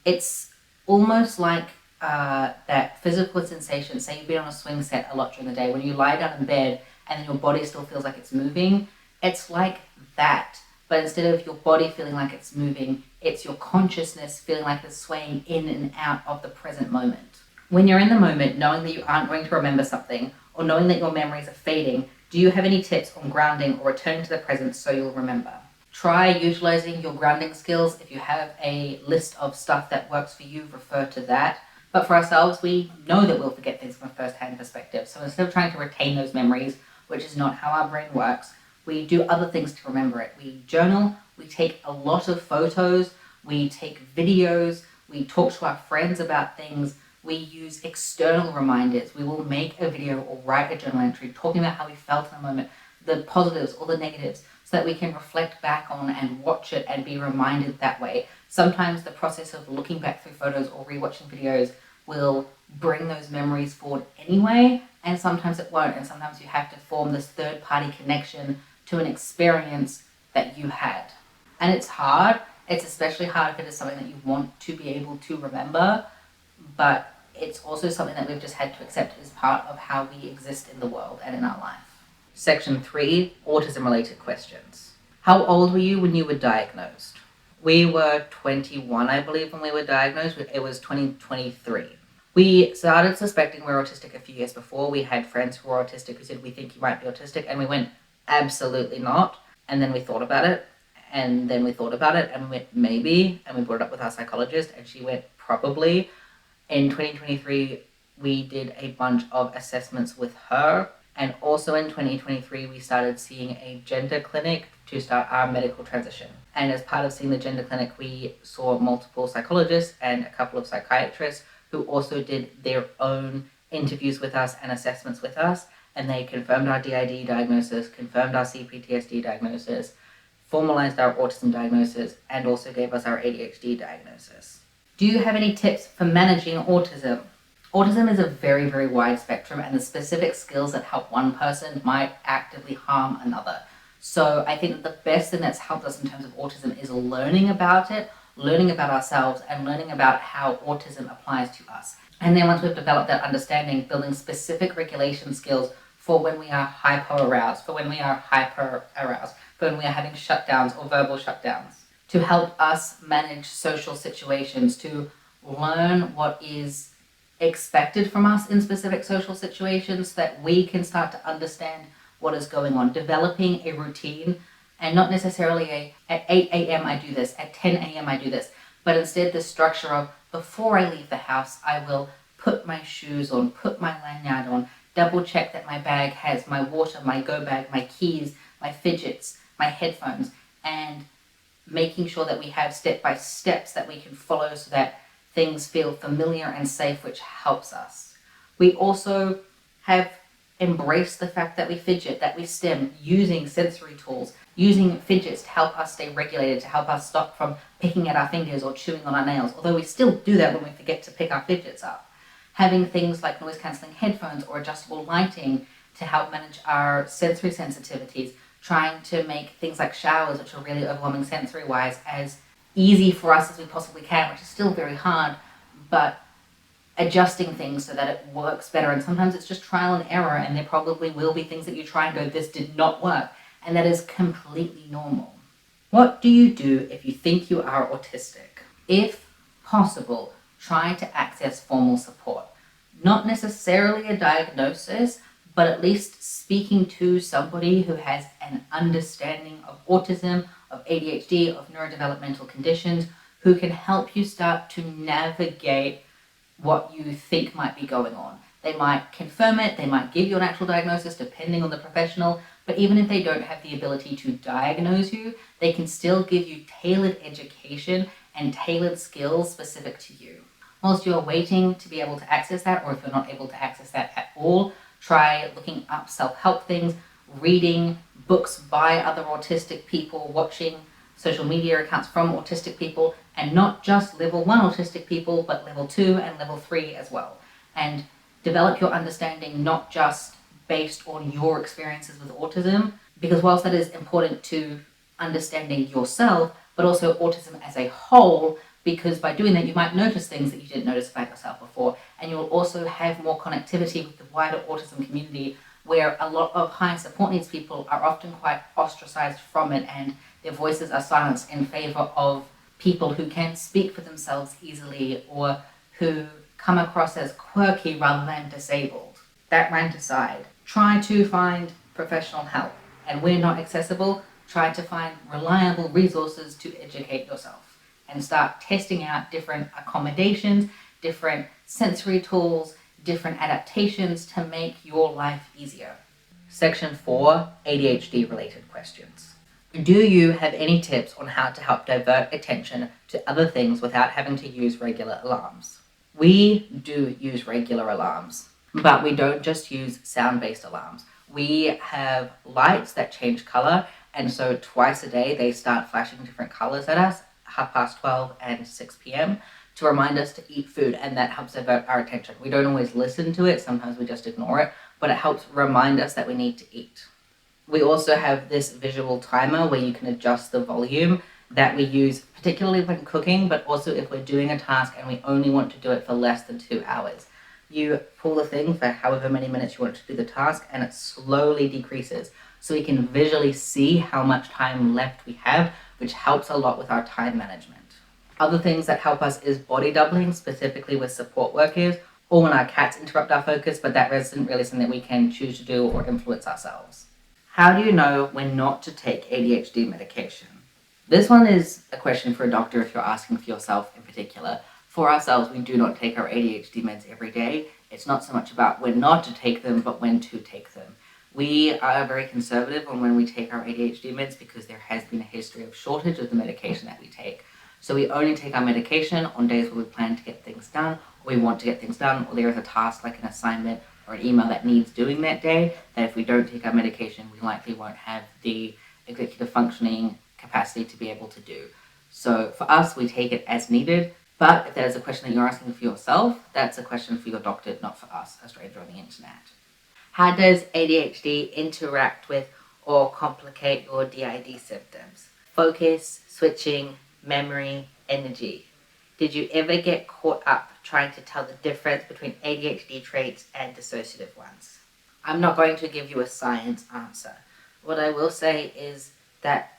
[SPEAKER 1] it's almost like that physical sensation. Say you've been on a swing set a lot during the day. When you lie down in bed and then your body still feels like it's moving, it's like that. But instead of your body feeling like it's moving, it's your consciousness feeling like it's swaying in and out of the present moment. When you're in the moment, knowing that you aren't going to remember something, or knowing that your memories are fading, do you have any tips on grounding or returning to the present so you'll remember? Try utilizing your grounding skills. If you have a list of stuff that works for you, refer to that. But for ourselves, we know that we'll forget things from a first-hand perspective. So instead of trying to retain those memories, which is not how our brain works, We do other things to remember it. We journal, we take a lot of photos, we take videos, we talk to our friends about things, we use external reminders. We will make a video or write a journal entry talking about how we felt in a moment, the positives or the negatives, so that we can reflect back on and watch it and be reminded that way. Sometimes the process of looking back through photos or rewatching videos will bring those memories forward anyway, and sometimes it won't, and sometimes you have to form this third-party connection to an experience that you had. And it's hard. It's especially hard if it is something that you want to be able to remember, but it's also something that we've just had to accept as part of how we exist in the world and in our life. Section 3, autism-related questions. How old were you when you were diagnosed? We were 21, I believe, when we were diagnosed. It was 2023. We started suspecting we were autistic a few years before. We had friends who were autistic who said, we think you might be autistic. And we went, absolutely not. And then we thought about it. And then we thought about it. And we went, maybe. And we brought it up with our psychologist. And she went, probably. In 2023, we did a bunch of assessments with her. And also in 2023, we started seeing a gender clinic to start our medical transition. And as part of seeing the gender clinic, we saw multiple psychologists and a couple of psychiatrists who also did their own interviews with us and assessments with us. And they confirmed our DID diagnosis, confirmed our CPTSD diagnosis, formalized our autism diagnosis, and also gave us our ADHD diagnosis. Do you have any tips for managing autism? Autism is a very, very wide spectrum, and the specific skills that help one person might actively harm another. So I think that the best thing that's helped us in terms of autism is learning about it, learning about ourselves, and learning about how autism applies to us. And then once we've developed that understanding, building specific regulation skills for when we are hyper-aroused, for when we are hyper-aroused, for when we are having shutdowns or verbal shutdowns, to help us manage social situations, to learn what is expected from us in specific social situations so that we can start to understand what is going on, developing a routine, and not necessarily at 8 a.m. I do this, at 10 a.m. I do this, but instead the structure of before I leave the house, I will put my shoes on, put my lanyard on, double check that my bag has my water, my go bag, my keys, my fidgets, my headphones, and making sure that we have step-by-steps that we can follow so that things feel familiar and safe, which helps us. We also have embraced the fact that we fidget, that we stim, using sensory tools, using fidgets to help us stay regulated, to help us stop from picking at our fingers or chewing on our nails, although we still do that when we forget to pick our fidgets up. Having things like noise-cancelling headphones or adjustable lighting to help manage our sensory sensitivities, trying to make things like showers, which are really overwhelming sensory-wise, as easy for us as we possibly can, which is still very hard, but adjusting things so that it works better. And sometimes it's just trial and error, and there probably will be things that you try and go, this did not work, and that is completely normal. What do you do if you think you are autistic? If possible, try to access formal support. Not necessarily a diagnosis, but at least speaking to somebody who has an understanding of autism, of ADHD, of neurodevelopmental conditions, who can help you start to navigate what you think might be going on. They might confirm it, they might give you an actual diagnosis depending on the professional, but even if they don't have the ability to diagnose you, they can still give you tailored education and tailored skills specific to you. Whilst you're waiting to be able to access that, or if you're not able to access that at all, try looking up self-help things, reading books by other autistic people, watching social media accounts from autistic people, and not just level 1 autistic people, but level 2 and level 3 as well. And develop your understanding not just based on your experiences with autism, because whilst that is important to understanding yourself, but also autism as a whole, because by doing that you might notice things that you didn't notice about yourself before, and you'll also have more connectivity with the wider autism community, where a lot of high support needs people are often quite ostracized from it, and their voices are silenced in favor of people who can speak for themselves easily or who come across as quirky rather than disabled. That rant aside, try to find professional help, and where not accessible, try to find reliable resources to educate yourself and start testing out different accommodations, different sensory tools, different adaptations to make your life easier. Section 4, ADHD related questions. Do you have any tips on how to help divert attention to other things without having to use regular alarms? We do use regular alarms, but we don't just use sound-based alarms. We have lights that change color, and so twice a day they start flashing different colors at us, 12:30 and 6 p.m. to remind us to eat food, and that helps divert our attention. We don't always listen to it, sometimes we just ignore it, but it helps remind us that we need to eat. We also have this visual timer where you can adjust the volume that we use, particularly when cooking, but also if we're doing a task and we only want to do it for less than 2 hours. You pull the thing for however many minutes you want to do the task, and it slowly decreases. So we can visually see how much time left we have, which helps a lot with our time management. Other things that help us is body doubling, specifically with support workers, or when our cats interrupt our focus, but that isn't really something that we can choose to do or influence ourselves. How do you know when not to take ADHD medication? This one is a question for a doctor if you're asking for yourself in particular. For ourselves, we do not take our ADHD meds every day. It's not so much about when not to take them, but when to take them. We are very conservative on when we take our ADHD meds because there has been a history of shortage of the medication that we take. So we only take our medication on days where we plan to get things done, or we want to get things done, or there is a task like an assignment or an email that needs doing that day, that if we don't take our medication, we likely won't have the executive functioning capacity to be able to do. So for us, we take it as needed, but if that is a question that you're asking for yourself, that's a question for your doctor, not for us, a stranger on the internet. How does ADHD interact with or complicate your DID symptoms? Focus, switching, memory, energy. Did you ever get caught up trying to tell the difference between ADHD traits and dissociative ones? I'm not going to give you a science answer. What I will say is that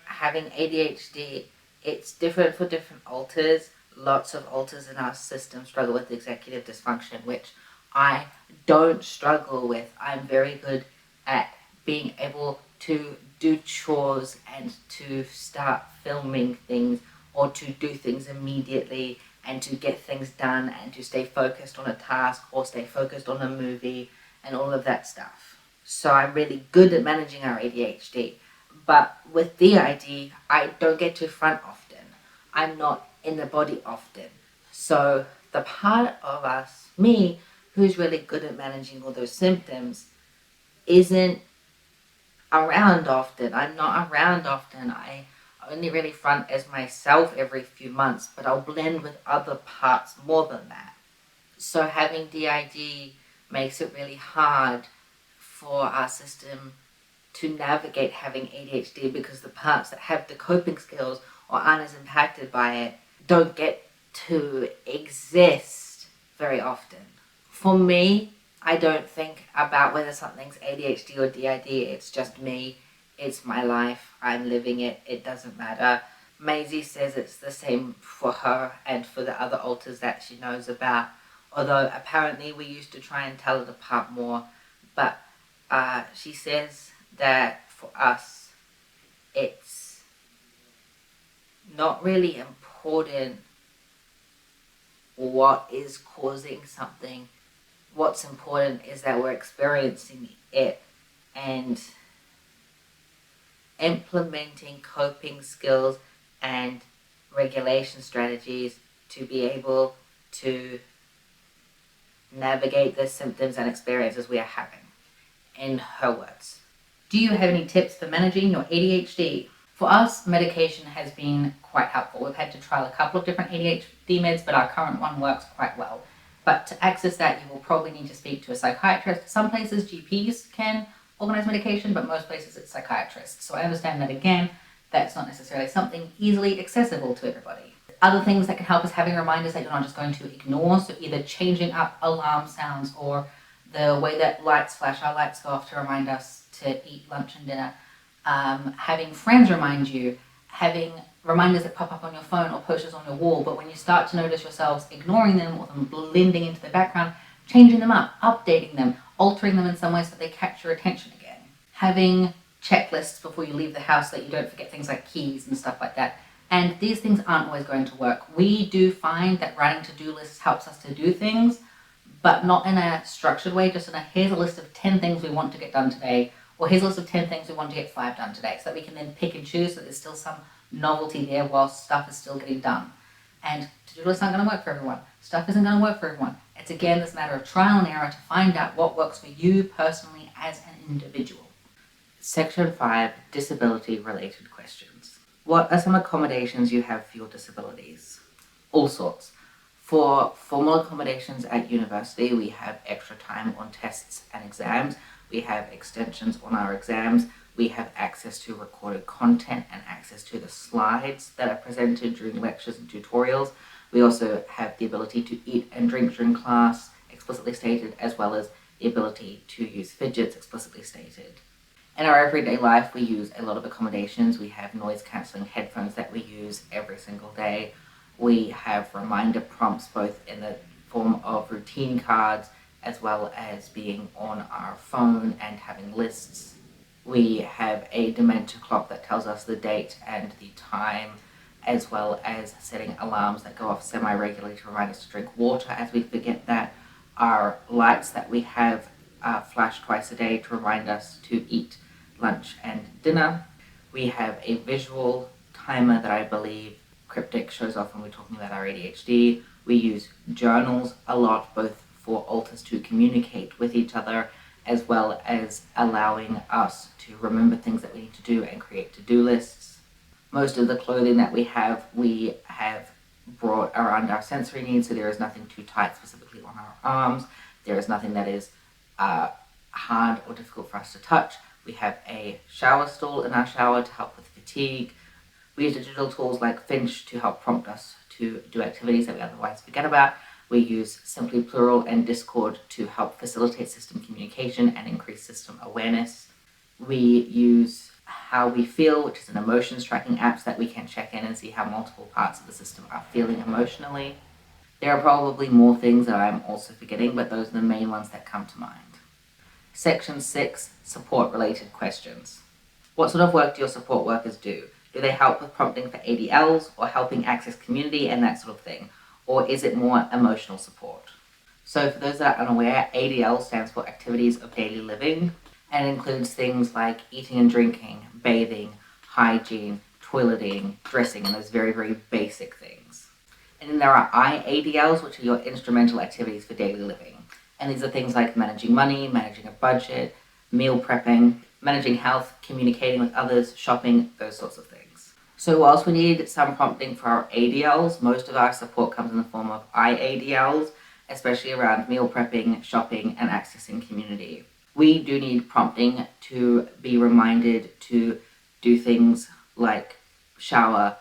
[SPEAKER 1] having ADHD, it's different for different alters. Lots of alters in our system struggle with executive dysfunction, which I don't struggle with. I'm very good at being able to do chores and to start filming things or to do things immediately and to get things done and to stay focused on a task or stay focused on a movie and all of that stuff. So I'm really good at managing our ADHD. But with DID, I don't get to front often. I'm not in the body often. So the part of us, me, who's really good at managing all those symptoms, isn't around often. I'm not around often. I only really front as myself every few months, but I'll blend with other parts more than that. So having DID makes it really hard for our system to navigate having ADHD because the parts that have the coping skills or aren't as impacted by it don't get to exist very often. For me, I don't think about whether something's ADHD or DID. It's just me. It's my life. I'm living it. It doesn't matter. Maisie says it's the same for her and for the other alters that she knows about. Although apparently we used to try and tell it apart more. But she says that for us, it's not really important what is causing something. What's important is that we're experiencing it and implementing coping skills and regulation strategies to be able to navigate the symptoms and experiences we are having. In her words. Do you have any tips for managing your ADHD? For us, medication has been quite helpful. We've had to trial a couple of different ADHD meds, but our current one works quite well. But to access that, you will probably need to speak to a psychiatrist. Some places GPs can organize medication, but most places it's psychiatrists. So I understand that again, that's not necessarily something easily accessible to everybody. Other things that can help is having reminders that you're not just going to ignore, so either changing up alarm sounds or the way that lights flash, our lights go off to remind us to eat lunch and dinner, having friends remind you, having reminders that pop up on your phone or posters on your wall, but when you start to notice yourselves ignoring them or them blending into the background, changing them up, updating them, altering them in some way so that they catch your attention again. Having checklists before you leave the house so that you don't forget things like keys and stuff like that. And these things aren't always going to work. We do find that writing to-do lists helps us to do things, but not in a structured way, just in a here's a list of 10 things we want to get done today, or here's a list of 10 things we want to get 5 done today, so that we can then pick and choose, so there's still some novelty there while stuff is still getting done. And to-do lists aren't going to work for everyone. Stuff isn't going to work for everyone. It's again this matter of trial and error to find out what works for you personally as an individual. Section 5, disability-related questions. What are some accommodations you have for your disabilities? All sorts. For formal accommodations at university, we have extra time on tests and exams. We have extensions on our exams. We have access to recorded content and access to the slides that are presented during lectures and tutorials. We also have the ability to eat and drink during class, explicitly stated, as well as the ability to use fidgets, explicitly stated. In our everyday life, we use a lot of accommodations. We have noise-cancelling headphones that we use every single day. We have reminder prompts both in the form of routine cards as well as being on our phone and having lists. We have a dementia clock that tells us the date and the time, as well as setting alarms that go off semi-regularly to remind us to drink water as we forget that. Our lights that we have flash twice a day to remind us to eat lunch and dinner. We have a visual timer that I believe Cryptic shows off when we're talking about our ADHD. We use journals a lot, both for alters to communicate with each other, as well as allowing us to remember things that we need to do and create to-do lists. Most of the clothing that we have brought around our sensory needs, so there is nothing too tight specifically on our arms. There is nothing that is hard or difficult for us to touch. We have a shower stool in our shower to help with fatigue. We use digital tools like Finch to help prompt us to do activities that we otherwise forget about. We use Simply Plural and Discord to help facilitate system communication and increase system awareness. We use How We Feel, which is an emotions tracking app so that we can check in and see how multiple parts of the system are feeling emotionally. There are probably more things that I'm also forgetting, but those are the main ones that come to mind. Section 6, support-related questions. What sort of work do your support workers do? Do they help with prompting for ADLs or helping access community and that sort of thing? Or is it more emotional support? So for those that are unaware, ADL stands for Activities of Daily Living and includes things like eating and drinking, bathing, hygiene, toileting, dressing, and those very, very basic things. And then there are IADLs, which are your instrumental activities for daily living. And these are things like managing money, managing a budget, meal prepping, managing health, communicating with others, shopping, those sorts of things. So whilst we need some prompting for our ADLs, most of our support comes in the form of IADLs, especially around meal prepping, shopping, and accessing community. We do need prompting to be reminded to do things like shower,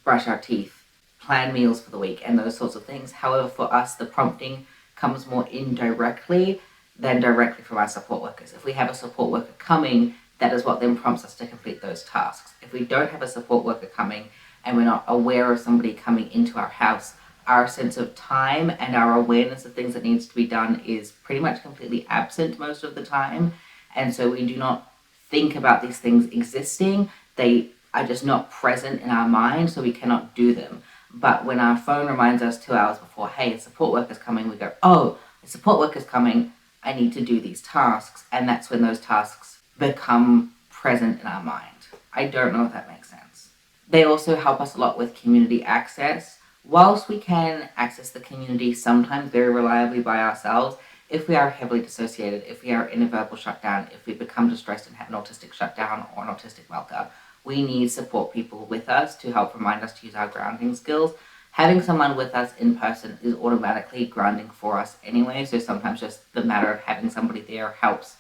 [SPEAKER 1] brush our teeth, plan meals for the week, and those sorts of things. However, for us, the prompting comes more indirectly than directly from our support workers. If we have a support worker coming, that is what then prompts us to complete those tasks. If we don't have a support worker coming and we're not aware of somebody coming into our house, our sense of time and our awareness of things that needs to be done is pretty much completely absent most of the time. And so we do not think about these things existing. They are just not present in our mind, so we cannot do them. But when our phone reminds us 2 hours before, hey, a support worker's coming, we go, oh, a support worker's coming, I need to do these tasks. And that's when those tasks become present in our mind. I don't know if that makes sense. They also help us a lot with community access. Whilst we can access the community sometimes very reliably by ourselves, if we are heavily dissociated, if we are in a verbal shutdown, if we become distressed and have an autistic shutdown or an autistic meltdown, we need support people with us to help remind us to use our grounding skills. Having someone with us in person is automatically grounding for us anyway, so sometimes just the matter of having somebody there helps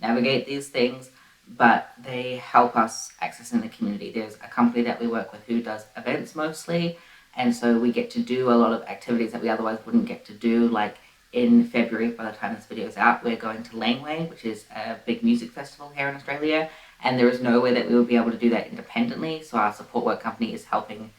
[SPEAKER 1] navigate these things, but they help us access in the community. There's a company that we work with who does events mostly, and so we get to do a lot of activities that we otherwise wouldn't get to do. Like in February, by the time this video is out, we're going to Laneway, which is a big music festival here in Australia, and there is no way that we will be able to do that independently, so our support work company is helping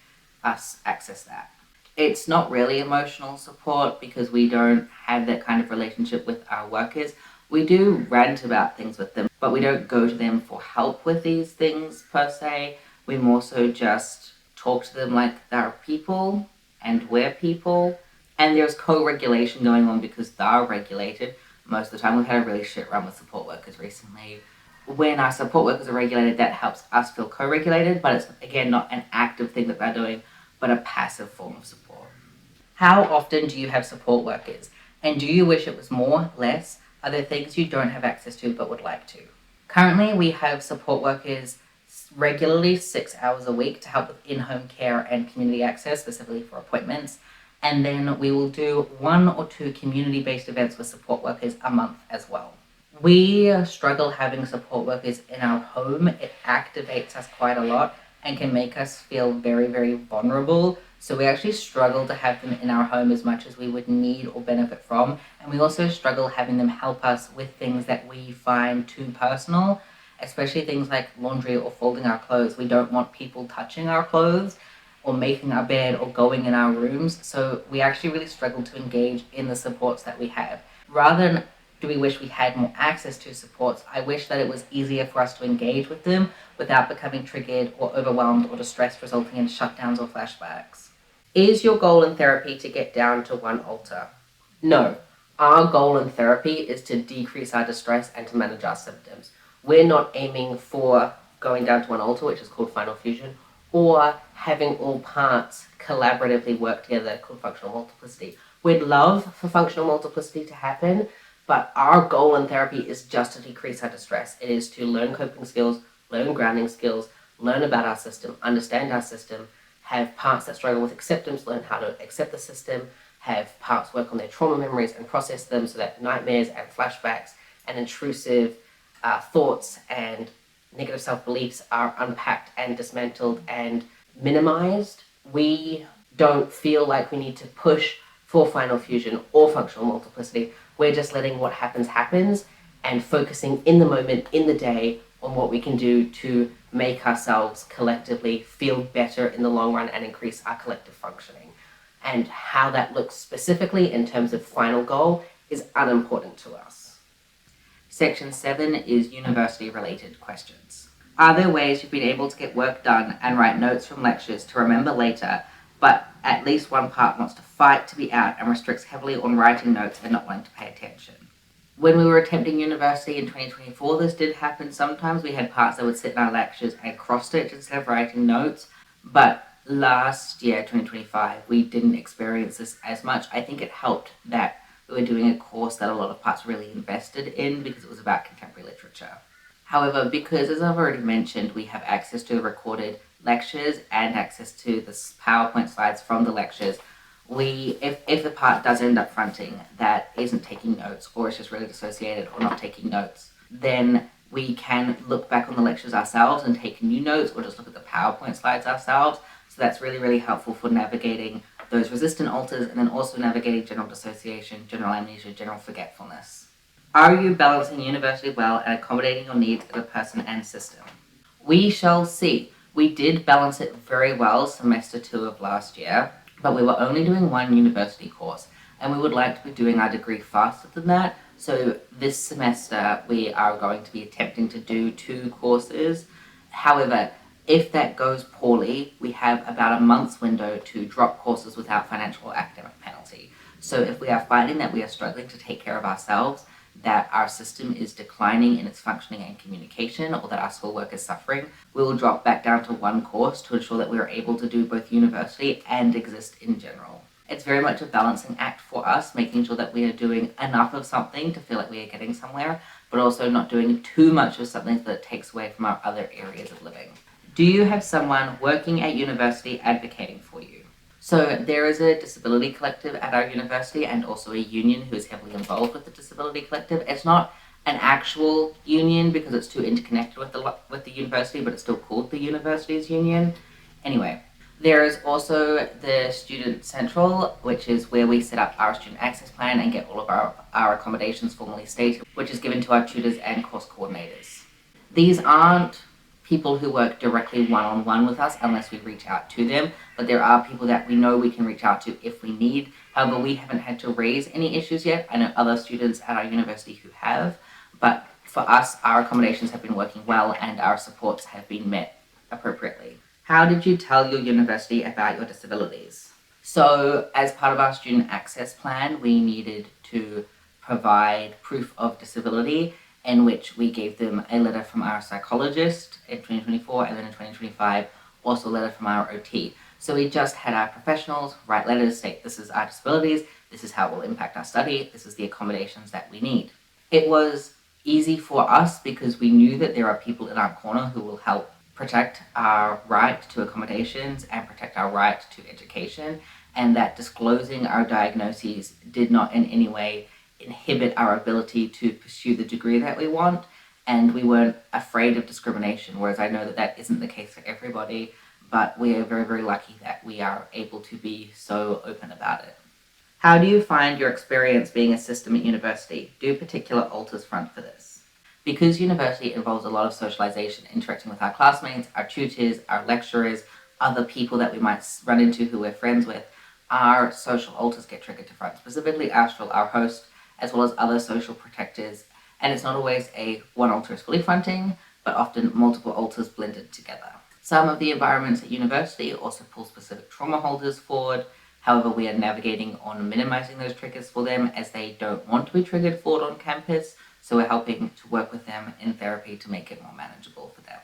[SPEAKER 1] us access that. It's not really emotional support because we don't have that kind of relationship with our workers. We do rant about things with them, but we don't go to them for help with these things per se. We more so just talk to them like they're people and we're people. And there's co-regulation going on because they're regulated. Most of the time, we've had a really shit run with support workers recently. When our support workers are regulated, that helps us feel co-regulated, but it's, again, not an active thing that they're doing, but a passive form of support. How often do you have support workers? And do you wish it was more, less? Are there things you don't have access to but would like to? Currently, we have support workers regularly 6 hours a week to help with in-home care and community access, specifically for appointments. And then we will do 1 or 2 community-based events with support workers a month as well. We struggle having support workers in our home. It activates us quite a lot and can make us feel very, very vulnerable. So we actually struggle to have them in our home as much as we would need or benefit from. And we also struggle having them help us with things that we find too personal, especially things like laundry or folding our clothes. We don't want people touching our clothes or making our bed or going in our rooms. So we actually really struggle to engage in the supports that we have. Rather than do we wish we had more access to supports, I wish that it was easier for us to engage with them without becoming triggered or overwhelmed or distressed, resulting in shutdowns or flashbacks. Is your goal in therapy to get down to 1 alter? No. Our goal in therapy is to decrease our distress and to manage our symptoms. We're not aiming for going down to 1 alter, which is called final fusion, or having all parts collaboratively work together, called functional multiplicity. We'd love for functional multiplicity to happen, but our goal in therapy is just to decrease our distress. It is to learn coping skills, learn grounding skills, learn about our system, understand our system, have parts that struggle with acceptance, learn how to accept the system, have parts work on their trauma memories and process them so that nightmares and flashbacks and intrusive thoughts and negative self-beliefs are unpacked and dismantled and minimized. We don't feel like we need to push for final fusion or functional multiplicity. We're just letting what happens and focusing in the moment, in the day, on what we can do to make ourselves collectively feel better in the long run and increase our collective functioning. And how that looks specifically in terms of final goal is unimportant to us. Section 7 is university-related questions. Are there ways you've been able to get work done and write notes from lectures to remember later, but at least one part wants to fight to be out and restricts heavily on writing notes and not wanting to pay attention? When we were attempting university in 2024, this did happen sometimes. We had parts that would sit in our lectures and cross-stitch instead of writing notes, but last year, 2025, we didn't experience this as much. I think it helped that we were doing a course that a lot of parts really invested in because it was about contemporary literature. However, because as I've already mentioned, we have access to the recorded lectures and access to the PowerPoint slides from the lectures, if the part does end up fronting that isn't taking notes or is just really dissociated or not taking notes, then we can look back on the lectures ourselves and take new notes or just look at the PowerPoint slides ourselves. So that's really, really helpful for navigating those resistant alters and then also navigating general dissociation, general amnesia, general forgetfulness. Are you balancing university well and accommodating your needs as a person and system? We shall see. We did balance it very well semester 2 of last year, but we were only doing 1 university course and we would like to be doing our degree faster than that. So this semester we are going to be attempting to do 2 courses. However, if that goes poorly, we have about a month's window to drop courses without financial or academic penalty. So if we are finding that we are struggling to take care of ourselves, that our system is declining in its functioning and communication, or that our schoolwork is suffering, we will drop back down to 1 course to ensure that we are able to do both university and exist in general. It's very much a balancing act for us, making sure that we are doing enough of something to feel like we are getting somewhere, but also not doing too much of something that takes away from our other areas of living. Do you have someone working at university advocating for you? So there is a disability collective at our university and also a union who is heavily involved with the disability collective. It's not an actual union because it's too interconnected with the university, but it's still called the university's union. Anyway, there is also the Student Central, which is where we set up our student access plan and get all of our accommodations formally stated, which is given to our tutors and course coordinators. These aren't people who work directly one-on-one with us unless we reach out to them, but there are people that we know we can reach out to if we need. However, we haven't had to raise any issues yet. I know other students at our university who have, but for us, our accommodations have been working well and our supports have been met appropriately. How did you tell your university about your disabilities? So as part of our student access plan, we needed to provide proof of disability, in which we gave them a letter from our psychologist in 2024, and then in 2025, also a letter from our OT. So we just had our professionals write letters, say this is our disabilities, this is how it will impact our study, this is the accommodations that we need. It was easy for us because we knew that there are people in our corner who will help protect our right to accommodations and protect our right to education, and that disclosing our diagnoses did not in any way inhibit our ability to pursue the degree that we want, and we weren't afraid of discrimination, whereas I know that that isn't the case for everybody, but we are very, very lucky that we are able to be so open about it. How do you find your experience being a system at university? Do particular alters front for this? Because university involves a lot of socialization, interacting with our classmates, our tutors, our lecturers, other people that we might run into who we're friends with, our social alters get triggered to front, specifically Astral, our host, as well as other social protectors. And it's not always a one alter is fully fronting, but often multiple alters blended together. Some of the environments at university also pull specific trauma holders forward. However, we are navigating on minimizing those triggers for them, as they don't want to be triggered forward on campus. So we're helping to work with them in therapy to make it more manageable for them.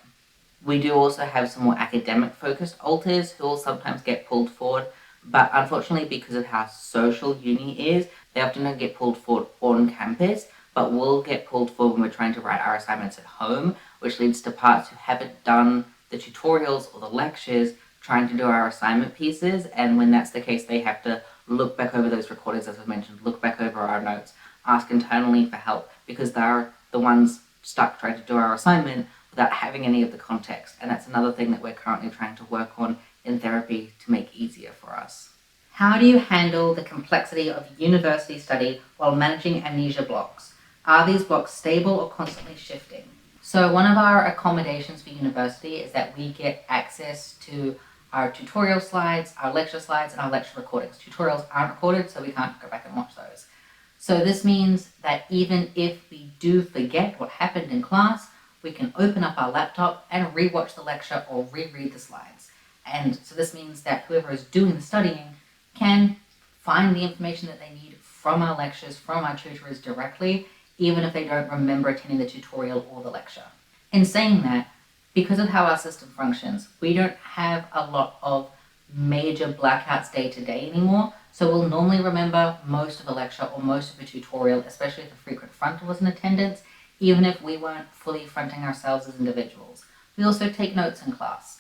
[SPEAKER 1] We do also have some more academic focused alters who will sometimes get pulled forward, but unfortunately, because of how social uni is, they often don't get pulled forward on campus, but will get pulled forward when we're trying to write our assignments at home, which leads to parts who haven't done the tutorials or the lectures trying to do our assignment pieces, and when that's the case, they have to look back over those recordings, as I mentioned, look back over our notes, ask internally for help, because they're the ones stuck trying to do our assignment without having any of the context, and that's another thing that we're currently trying to work on in therapy to make easier for us. How do you handle the complexity of university study while managing amnesia blocks? Are these blocks stable or constantly shifting? So one of our accommodations for university is that we get access to our tutorial slides, our lecture slides, and our lecture recordings. Tutorials aren't recorded, so we can't go back and watch those. So this means that even if we do forget what happened in class, we can open up our laptop and rewatch the lecture or reread the slides. And so this means that whoever is doing the studying can find the information that they need from our lectures, from our tutors directly, even if they don't remember attending the tutorial or the lecture. In saying that, because of how our system functions, we don't have a lot of major blackouts day to day anymore, so we'll normally remember most of a lecture or most of a tutorial, especially if a frequent frontal was in attendance, even if we weren't fully fronting ourselves as individuals. We also take notes in class.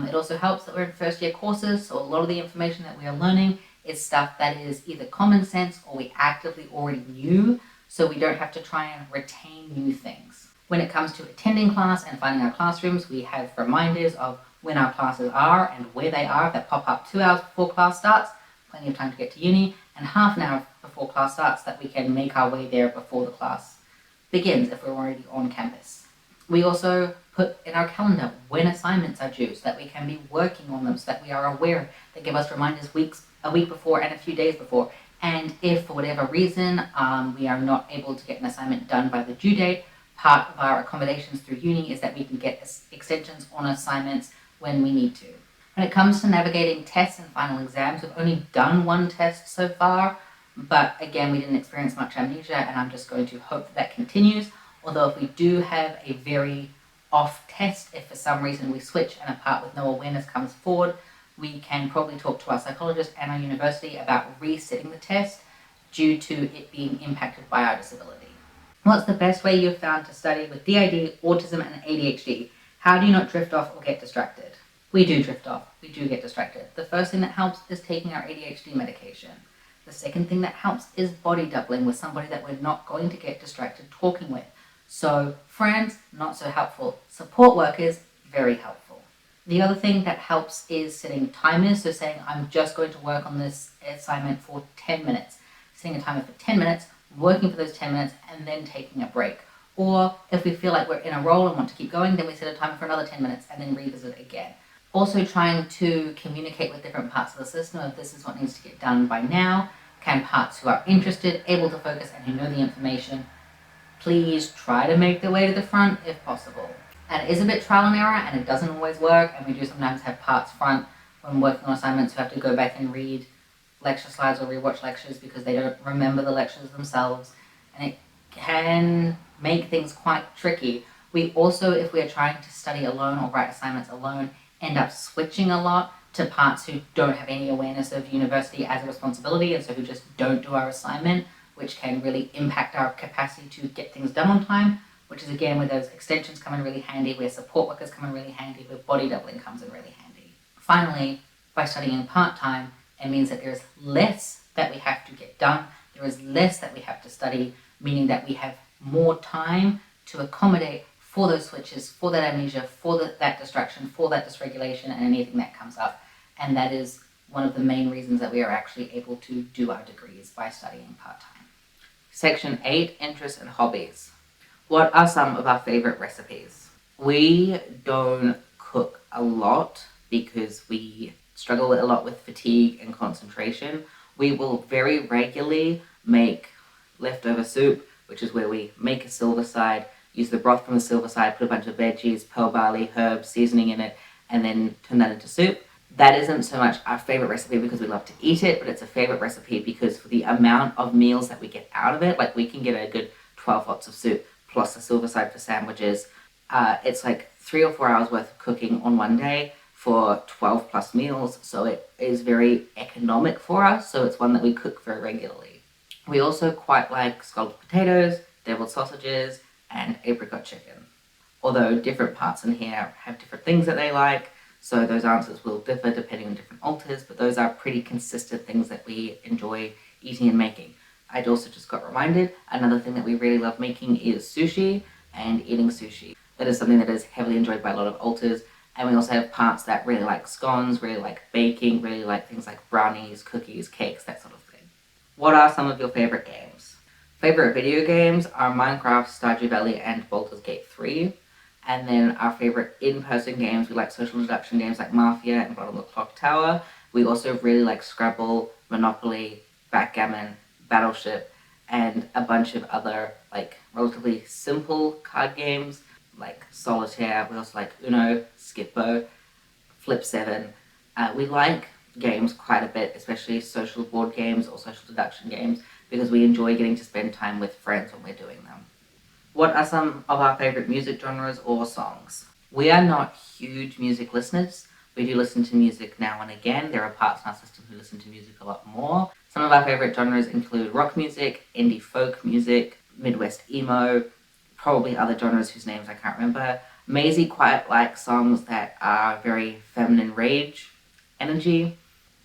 [SPEAKER 1] It also helps that we're in first year courses, so a lot of the information that we are learning is stuff that is either common sense or we actively already knew, so we don't have to try and retain new things. When it comes to attending class and finding our classrooms, we have reminders of when our classes are and where they are that pop up 2 hours before class starts, plenty of time to get to uni, and half an hour before class starts that we can make our way there before the class begins if we're already on campus. We also put in our calendar when assignments are due so that we can be working on them, so that we are aware. They give us reminders a week before and a few days before. And if for whatever reason we are not able to get an assignment done by the due date, part of our accommodations through uni is that we can get extensions on assignments when we need to. When it comes to navigating tests and final exams, we've only done one test so far, but again, we didn't experience much amnesia, and I'm just going to hope that continues. Although if we do have a very off test, if for some reason we switch and a part with no awareness comes forward, we can probably talk to our psychologist and our university about resetting the test due to it being impacted by our disability. What's the best way you've found to study with DID, autism, and ADHD? How do you not drift off or get distracted? We do drift off. We do get distracted. The first thing that helps is taking our ADHD medication. The second thing that helps is body doubling with somebody that we're not going to get distracted talking with. So friends, not so helpful. Support workers, very helpful. The other thing that helps is setting timers. So saying, I'm just going to work on this assignment for 10 minutes. Setting a timer for 10 minutes, working for those 10 minutes, and then taking a break. Or if we feel like we're in a roll and want to keep going, then we set a timer for another 10 minutes and then revisit again. Also trying to communicate with different parts of the system if this is what needs to get done by now. Can parts who are interested, able to focus, and who know the information, please try to make their way to the front if possible. And it is a bit trial and error, and it doesn't always work, and we do sometimes have parts front when working on assignments who have to go back and read lecture slides or rewatch lectures because they don't remember the lectures themselves, and it can make things quite tricky. We also, if we are trying to study alone or write assignments alone, end up switching a lot to parts who don't have any awareness of university as a responsibility, and so who just don't do our assignment, which can really impact our capacity to get things done on time, which is again where those extensions come in really handy, where support workers come in really handy, where body doubling comes in really handy. Finally, by studying part-time, it means that there's less that we have to get done, there is less that we have to study, meaning that we have more time to accommodate for those switches, for that amnesia, for that distraction, for that dysregulation, and anything that comes up. And that is one of the main reasons that we are actually able to do our degrees by studying part-time. Section 8, Interests and Hobbies. What are some of our favorite recipes? We don't cook a lot because we struggle a lot with fatigue and concentration. We will very regularly make leftover soup, which is where we make a silver side, use the broth from the silver side, put a bunch of veggies, pearl barley, herbs, seasoning in it, and then turn that into soup. That isn't so much our favorite recipe because we love to eat it, but it's a favorite recipe because for the amount of meals that we get out of it, like we can get a good 12 lots of soup plus a silver side for sandwiches. It's like 3 or 4 hours worth of cooking on one day for 12 plus meals, so it is very economic for us, so it's one that we cook very regularly. We also quite like scalloped potatoes, deviled sausages, and apricot chicken. Although different parts in here have different things that they like, so those answers will differ depending on different alters, but those are pretty consistent things that we enjoy eating and making. I'd also just got reminded, another thing that we really love making is sushi and eating sushi. That is something that is heavily enjoyed by a lot of alters, and we also have parts that really like scones, really like baking, really like things like brownies, cookies, cakes, that sort of thing. What are some of your favorite games? Favorite video games are Minecraft, Stardew Valley, and Baldur's Gate 3. And then our favorite in-person games, we like social deduction games like Mafia and Blood on the Clock Tower. We also really like Scrabble, Monopoly, Backgammon, Battleship, and a bunch of other like relatively simple card games like Solitaire. We also like Uno, Skippo, Flip 7. We like games quite a bit, especially social board games or social deduction games, because we enjoy getting to spend time with friends when we're doing them. What are some of our favorite music genres or songs? We are not huge music listeners. We do listen to music now and again. There are parts in our system who listen to music a lot more. Some of our favorite genres include rock music, indie folk music, Midwest emo, probably other genres whose names I can't remember. Maisie quite likes songs that are very feminine rage energy.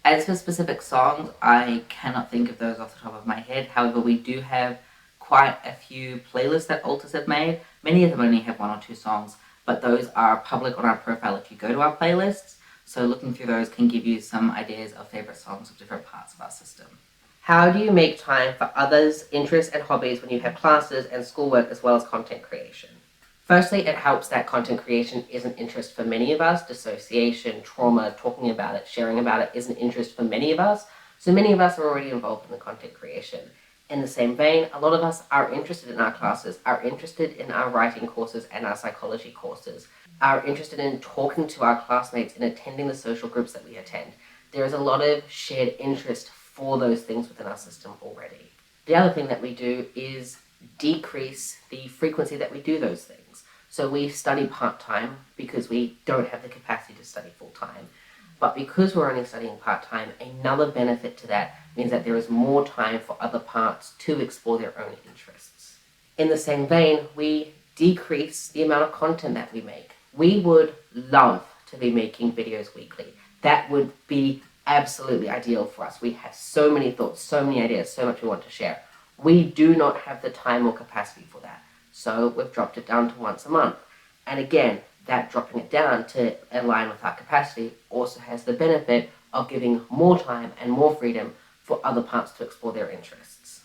[SPEAKER 1] As for specific songs, I cannot think of those off the top of my head. However, we do have quite a few playlists that alters have made. Many of them only have 1 or 2 songs, but those are public on our profile if you go to our playlists. So looking through those can give you some ideas of favorite songs of different parts of our system.
[SPEAKER 2] How do you make time for others' interests and hobbies when you have classes and schoolwork as well as content creation? Firstly, it helps that content creation is an interest for many of us. Dissociation, trauma, talking about it, sharing about it is an interest for many of us. So many of us are already involved in the content creation. In the same vein, a lot of us are interested in our classes, are interested in our writing courses and our psychology courses, are interested in talking to our classmates and attending the social groups that we attend. There is a lot of shared interest for those things within our system already. The other thing that we do is decrease the frequency that we do those things. So we study part-time because we don't have the capacity to study full-time. But because we're only studying part-time, another benefit to that means that there is more time for other parts to explore their own interests. In the same vein, we decrease the amount of content that we make. We would love to be making videos weekly. That would be absolutely ideal for us. We have so many thoughts, so many ideas, so much we want to share. We do not have the time or capacity for that. So we've dropped it down to once a month. And again, that dropping it down to align with our capacity also has the benefit of giving more time and more freedom for other parts to explore their interests.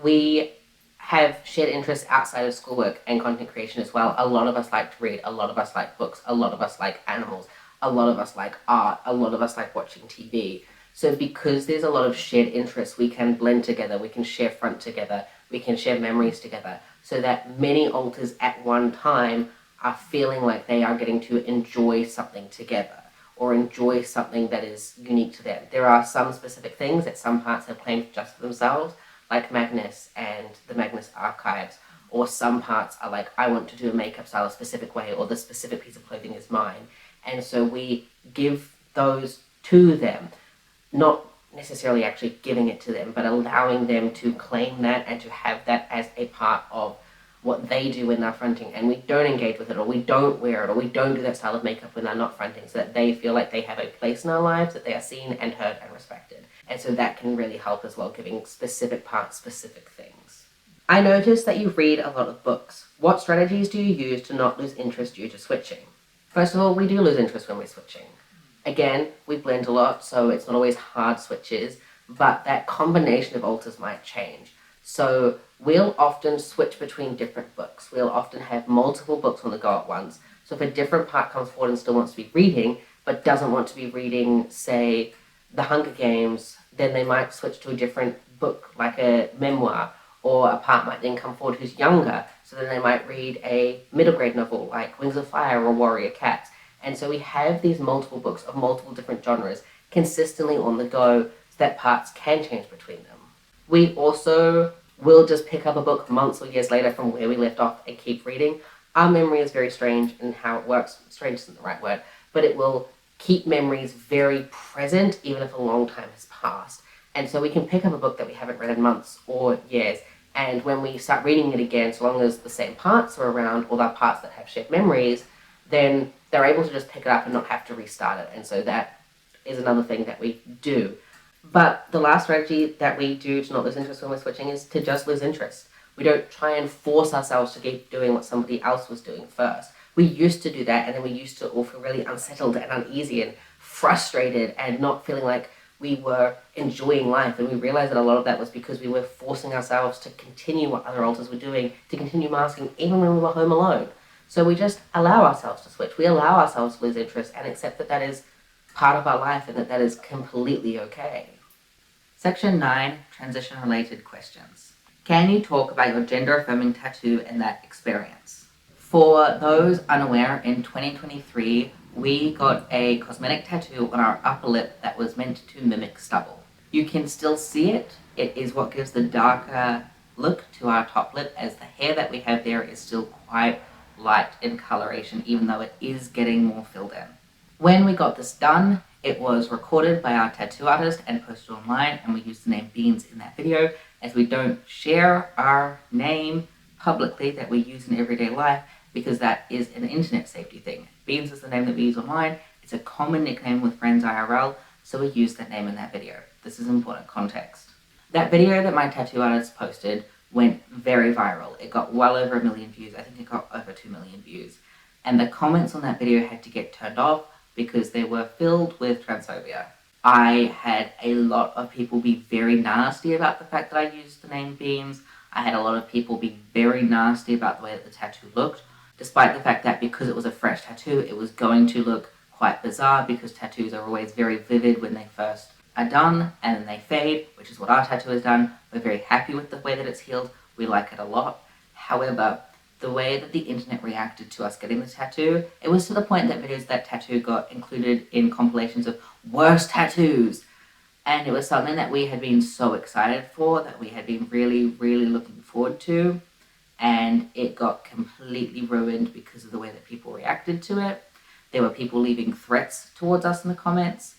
[SPEAKER 2] We have shared interests outside of schoolwork and content creation as well. A lot of us like to read, a lot of us like books, a lot of us like animals, a lot of us like art, a lot of us like watching TV. So because there's a lot of shared interests, we can blend together, we can share front together, we can share memories together, so that many alters at one time are feeling like they are getting to enjoy something together. or enjoy something that is unique to them. There are some specific things that some parts have claimed just for themselves, like Magnus and the Magnus archives, or some parts are like, I want to do a makeup style a specific way, or this specific piece of clothing is mine. And so we give those to them, not necessarily actually giving it to them, but allowing them to claim that and to have that as a part of what they do when they're fronting. And we don't engage with it, or we don't wear it, or we don't do that style of makeup when they're not fronting, so that they feel like they have a place in our lives, that they are seen and heard and respected. And so that can really help as well, giving specific parts specific things. I noticed that you read a lot of books. What strategies do you use to not lose interest due to switching? First of all, we do lose interest when we're switching. Again, we blend a lot, so it's not always hard switches, but that combination of alters might change. So we'll often switch between different books. We'll often have multiple books on the go at once. So if a different part comes forward and still wants to be reading, but doesn't want to be reading, say, The Hunger Games, then they might switch to a different book, like a memoir, or a part might then come forward who's younger, so then they might read a middle grade novel like Wings of Fire or Warrior Cats. And so we have these multiple books of multiple different genres consistently on the go, so that parts can change between them. We also will just pick up a book months or years later from where we left off and keep reading. Our memory is very strange in how it works. Strange isn't the right word, but it will keep memories very present even if a long time has passed. And so we can pick up a book that we haven't read in months or years, and when we start reading it again, so long as the same parts are around, or the parts that have shared memories, then they're able to just pick it up and not have to restart it. And so that is another thing that we do. But the last strategy that we do to not lose interest when we're switching is to just lose interest. We don't try and force ourselves to keep doing what somebody else was doing first. We used to do that, and then we used to all feel really unsettled and uneasy and frustrated and not feeling like we were enjoying life. And we realized that a lot of that was because we were forcing ourselves to continue what other alters were doing, to continue masking even when we were home alone. So we just allow ourselves to switch. We allow ourselves to lose interest and accept that that is part of our life and that that is completely okay.
[SPEAKER 1] Section 9, transition-related questions. Can you talk about your gender-affirming tattoo and that experience? For those unaware, in 2023, we got a cosmetic tattoo on our upper lip that was meant to mimic stubble. You can still see it. It is what gives the darker look to our top lip, as the hair that we have there is still quite light in coloration, even though it is getting more filled in. When we got this done, it was recorded by our tattoo artist and posted online, and we used the name Beans in that video, as we don't share our name publicly that we use in everyday life, because that is an internet safety thing. Beans is the name that we use online. It's a common nickname with friends IRL, so we use that name in that video. This is important context. That video that my tattoo artist posted went very viral. It got well over 1 million views. I think it got over 2 million views. And the comments on that video had to get turned off because they were filled with transphobia. I had a lot of people be very nasty about the fact that I used the name Beans. I had a lot of people be very nasty about the way that the tattoo looked, despite the fact that because it was a fresh tattoo, it was going to look quite bizarre, because tattoos are always very vivid when they first are done and then they fade, which is what our tattoo has done. We're very happy with the way that it's healed. We like it a lot. However, the way that the internet reacted to us getting the tattoo, it was to the point that videos of that tattoo got included in compilations of worst tattoos. And it was something that we had been so excited for, that we had been really, really looking forward to. And it got completely ruined because of the way that people reacted to it. There were people leaving threats towards us in the comments.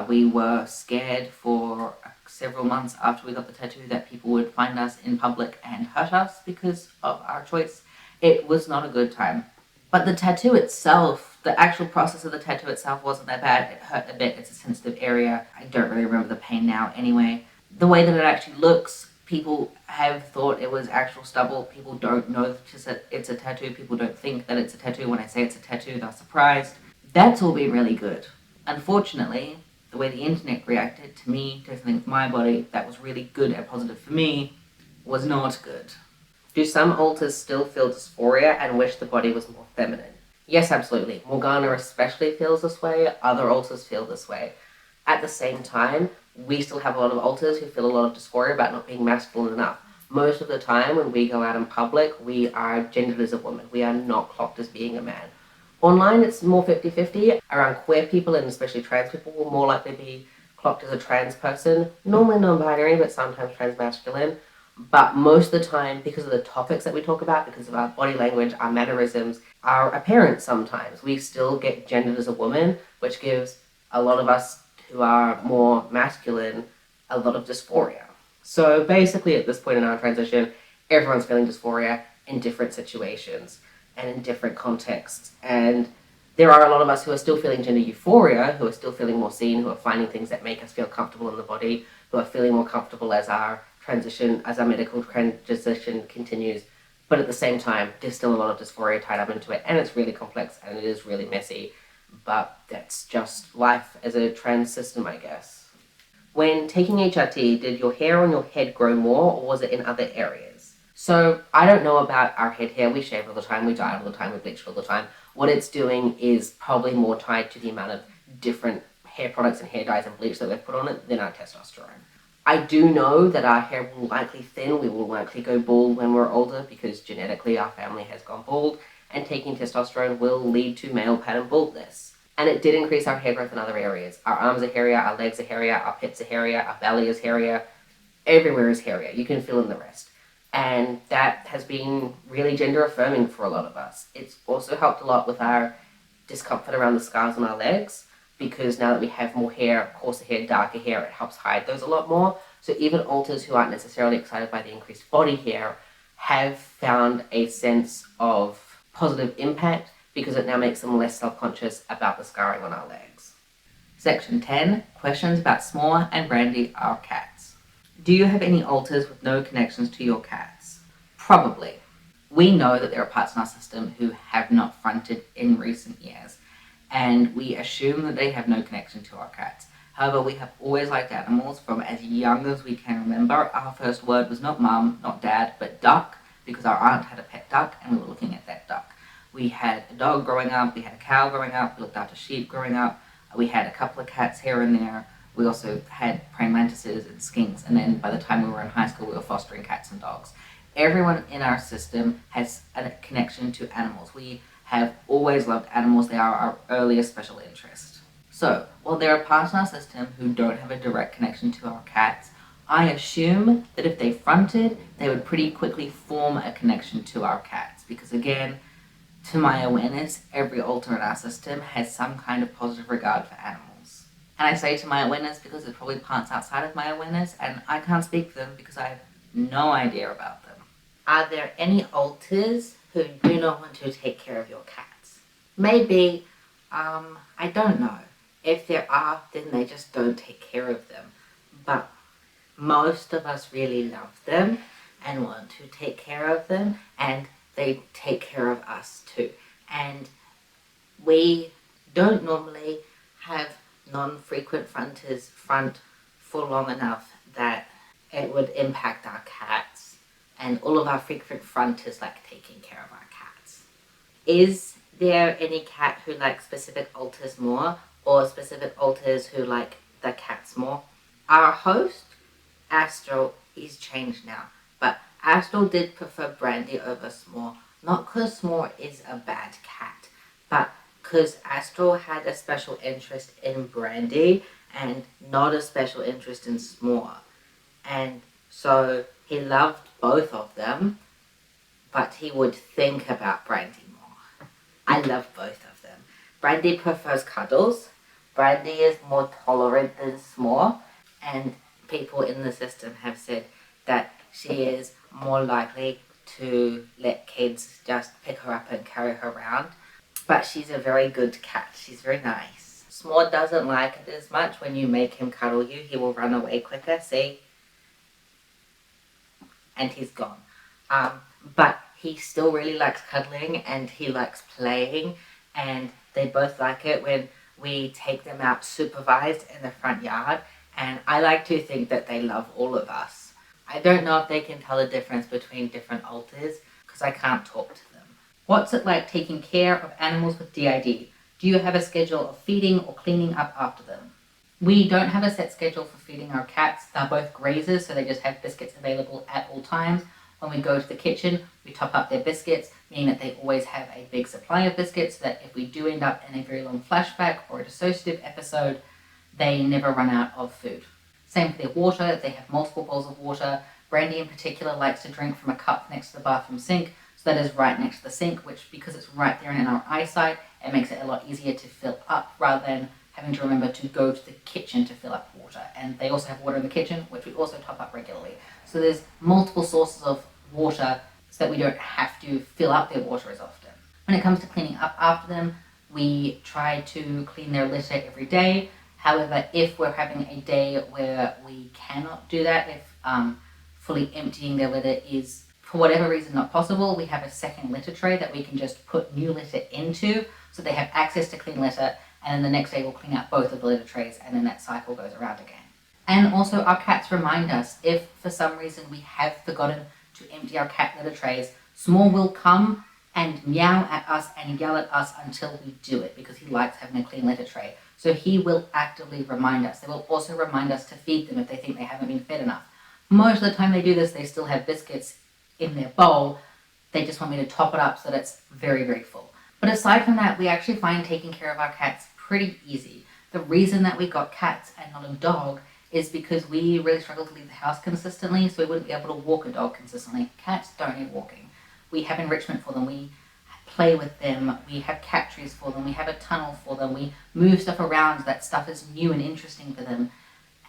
[SPEAKER 1] We were scared for several months after we got the tattoo that people would find us in public and hurt us because of our choice. It was not a good time. But the tattoo itself, the actual process of the tattoo itself wasn't that bad. It hurt a bit. It's a sensitive area. I don't really remember the pain now anyway. The way that it actually looks, people have thought it was actual stubble. People don't know that it's a tattoo. People don't think that it's a tattoo. When I say it's a tattoo, they're surprised. That's all been really good. Unfortunately, the way the internet reacted to me, to things with my body, that was really good and positive for me, was not good. Do some alters still feel dysphoria and wish the body was more feminine? Yes, absolutely. Morgana especially feels this way. Other alters feel this way. At the same time, we still have a lot of alters who feel a lot of dysphoria about not being masculine enough. Most of the time when we go out in public, we are gendered as a woman. We are not clocked as being a man.
[SPEAKER 2] Online, it's more 50-50. Around queer people, and especially trans people, will more likely be clocked as a trans person. Normally non-binary, but sometimes trans-masculine. But most of the time, because of the topics that we talk about, because of our body language, our mannerisms, our appearance sometimes, we still get gendered as a woman, which gives a lot of us who are more masculine a lot of dysphoria. So basically at this point in our transition, everyone's feeling dysphoria in different situations and in different contexts. And there are a lot of us who are still feeling gender euphoria, who are still feeling more seen, who are finding things that make us feel comfortable in the body, who are feeling more comfortable as our medical transition continues. But at the same time, there's still a lot of dysphoria tied up into it, and it's really complex and it is really messy. But that's just life as a trans system, I guess. When taking HRT, did your hair on your head grow more, or was it in other areas? So I don't know about our head hair. We shave all the time, we dye all the time, we bleach all the time. What it's doing is probably more tied to the amount of different hair products and hair dyes and bleach that we've put on it than our testosterone. I do know that our hair will likely thin, we will likely go bald when we're older because genetically our family has gone bald, and taking testosterone will lead to male pattern baldness. And it did increase our hair growth in other areas. Our arms are hairier, our legs are hairier, our pits are hairier, our belly is hairier, everywhere is hairier. You can fill in the rest. And that has been really gender affirming for a lot of us. It's also helped a lot with our discomfort around the scars on our legs, because now that we have more hair, coarser hair, darker hair, it helps hide those a lot more. So even alters who aren't necessarily excited by the increased body hair have found a sense of positive impact because it now makes them less self-conscious about the scarring on our legs.
[SPEAKER 1] Section 10, questions about S'more and Brandy, our cats. Do you have any alters with no connections to your cats? Probably. We know that there are parts in our system who have not fronted in recent years, and we assume that they have no connection to our cats. However, we have always liked animals from as young as we can remember. Our first word was not mum, not dad, but duck, because our aunt had a pet duck and we were looking at that duck. We had a dog growing up, we had a cow growing up, we looked after sheep growing up, we had a couple of cats here and there. We also had praying mantises and skinks, and then by the time we were in high school, we were fostering cats and dogs. Everyone in our system has a connection to animals. We have always loved animals. They are our earliest special interest. So, while there are parts in our system who don't have a direct connection to our cats, I assume that if they fronted, they would pretty quickly form a connection to our cats. Because again, to my awareness, every alter in our system has some kind of positive regard for animals. And I say to my awareness because there's probably parts outside of my awareness, and I can't speak for them because I have no idea about them.
[SPEAKER 2] Are there any alters who do not want to take care of your cats? Maybe, I don't know. If there are, then they just don't take care of them. But most of us really love them and want to take care of them, and they take care of us too. And we don't normally have non-frequent fronters front for long enough that it would impact our cats. And all of our frequent fronters like taking care of our cats. Is there any cat who likes specific alters more, or specific alters who like the cats more? Our host, Astral, is changed now, but Astral did prefer Brandy over S'more, not because S'more is a bad cat, but because Astral had a special interest in Brandy and not a special interest in S'more. And so he loved both of them, but he would think about Brandy more. I love both of them. Brandy prefers cuddles. Brandy is more tolerant than S'more, and people in the system have said that she is more likely to let kids just pick her up and carry her around. But she's a very good cat. She's very nice. S'more doesn't like it as much when you make him cuddle you. He will run away quicker, see? And he's gone. But he still really likes cuddling and he likes playing, and they both like it when we take them out supervised in the front yard, and I like to think that they love all of us. I don't know if they can tell the difference between different alters because I can't talk to them. What's it like taking care of animals with DID? Do you have a schedule of feeding or cleaning up after them? We don't have a set schedule for feeding our cats. They're both grazers, so they just have biscuits available at all times.
[SPEAKER 1] When we go to the kitchen, we top up their biscuits, meaning that they always have a big supply of biscuits, so that if we do end up in a very long flashback or a dissociative episode, they never run out of food. Same for their water, they have multiple bowls of water. Brandy in particular likes to drink from a cup next to the bathroom sink, so that is right next to the sink, which, because it's right there in our eyesight, it makes it a lot easier to fill up rather than having to remember to go to the kitchen to fill up water. And they also have water in the kitchen, which we also top up regularly. So there's multiple sources of water so that we don't have to fill up their water as often. When it comes to cleaning up after them, we try to clean their litter every day. However, if we're having a day where we cannot do that, if fully emptying their litter is for whatever reason not possible, we have a second litter tray that we can just put new litter into, so they have access to clean litter, and then the next day we'll clean out both of the litter trays, and then that cycle goes around again. And also our cats remind us if for some reason we have forgotten to empty our cat litter trays, Small will come and meow at us and yell at us until we do it, because he likes having a clean litter tray. So he will actively remind us. They will also remind us to feed them if they think they haven't been fed enough. Most of the time they do this, they still have biscuits in their bowl. They just want me to top it up so that it's very, very full. But aside from that, we actually find taking care of our cats pretty easy. The reason that we got cats and not a dog is because we really struggle to leave the house consistently, so we wouldn't be able to walk a dog consistently. Cats don't need walking. We have enrichment for them. We play with them. We have cat trees for them. We have a tunnel for them. We move stuff around so that stuff is new and interesting for them.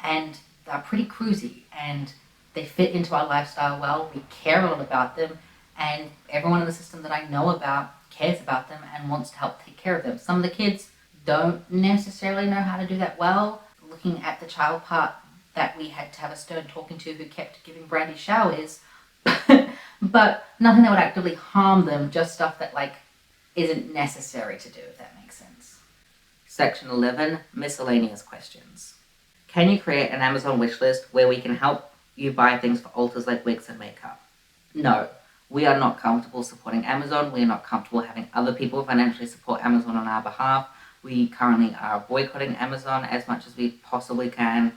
[SPEAKER 1] And they're pretty cruisy, and they fit into our lifestyle well. We care a lot about them, and everyone in the system that I know about cares about them and wants to help take care of them. Some of the kids don't necessarily know how to do that well. Looking at the child part that we had to have a stern talking to who kept giving Brandy showers, but nothing that would actively harm them, just stuff that isn't necessary to do, if that makes sense. Section 11, miscellaneous questions. Can you create an Amazon wish list where we can help you buy things for alters like wigs and makeup? No, we are not comfortable supporting Amazon. We are not comfortable having other people financially support Amazon on our behalf. We currently are boycotting Amazon as much as we possibly can.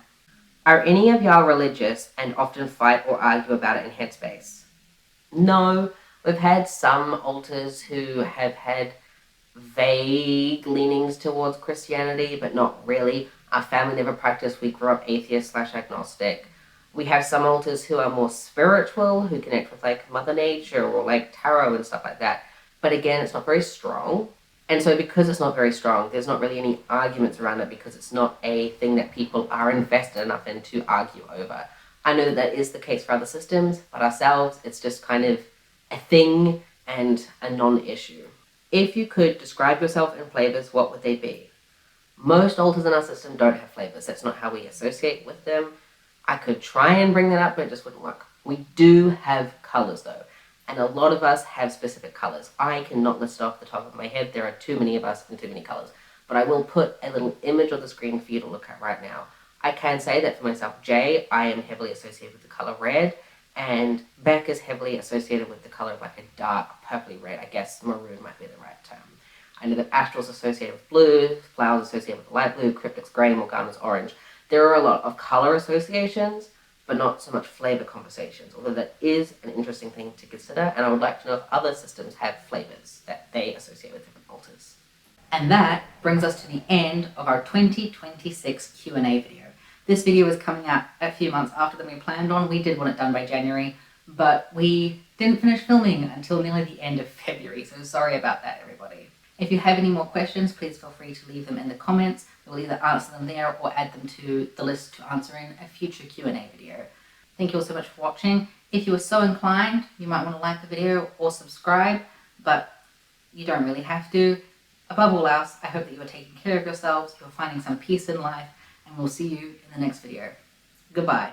[SPEAKER 2] Are any of y'all religious and often fight or argue about it in Headspace? No, we've had some alters who have had vague leanings towards Christianity, but not really. Our family never practiced. We grew up atheist/agnostic. We have some alters who are more spiritual, who connect with Mother Nature or tarot and stuff like that. But again, it's not very strong. And so because it's not very strong, there's not really any arguments around it, because it's not a thing that people are invested enough in to argue over. I know that is the case for other systems, but ourselves, it's just kind of a thing and a non-issue. If you could describe yourself in flavors, what would they be? Most alters in our system don't have flavors. That's not how we associate with them. I could try and bring that up, but it just wouldn't work. We do have colors though, and a lot of us have specific colors. I cannot list it off the top of my head. There are too many of us and too many colors, but I will put a little image on the screen for you to look at right now. I can say that for myself, Jay, I am heavily associated with the color red, and Beck is heavily associated with the color of a dark purpley red. I guess maroon might be the right term. I know that Astral is associated with blue, Flowers associated with light blue, Cryptic's grey, Morgana's orange. There are a lot of color associations, but not so much flavor conversations, although that is an interesting thing to consider, and I would like to know if other systems have flavors that they associate with different alters.
[SPEAKER 1] And that brings us to the end of our 2026 Q&A video. This video is coming out a few months after than we planned on. We did want it done by January, but we didn't finish filming until nearly the end of February, so sorry about that, everybody. If you have any more questions, please feel free to leave them in the comments. We'll either answer them there or add them to the list to answer in a future Q&A video. Thank you all so much for watching. If you were so inclined, you might want to like the video or subscribe, but you don't really have to. Above all else, I hope that you are taking care of yourselves, you're finding some peace in life, and we'll see you in the next video. Goodbye.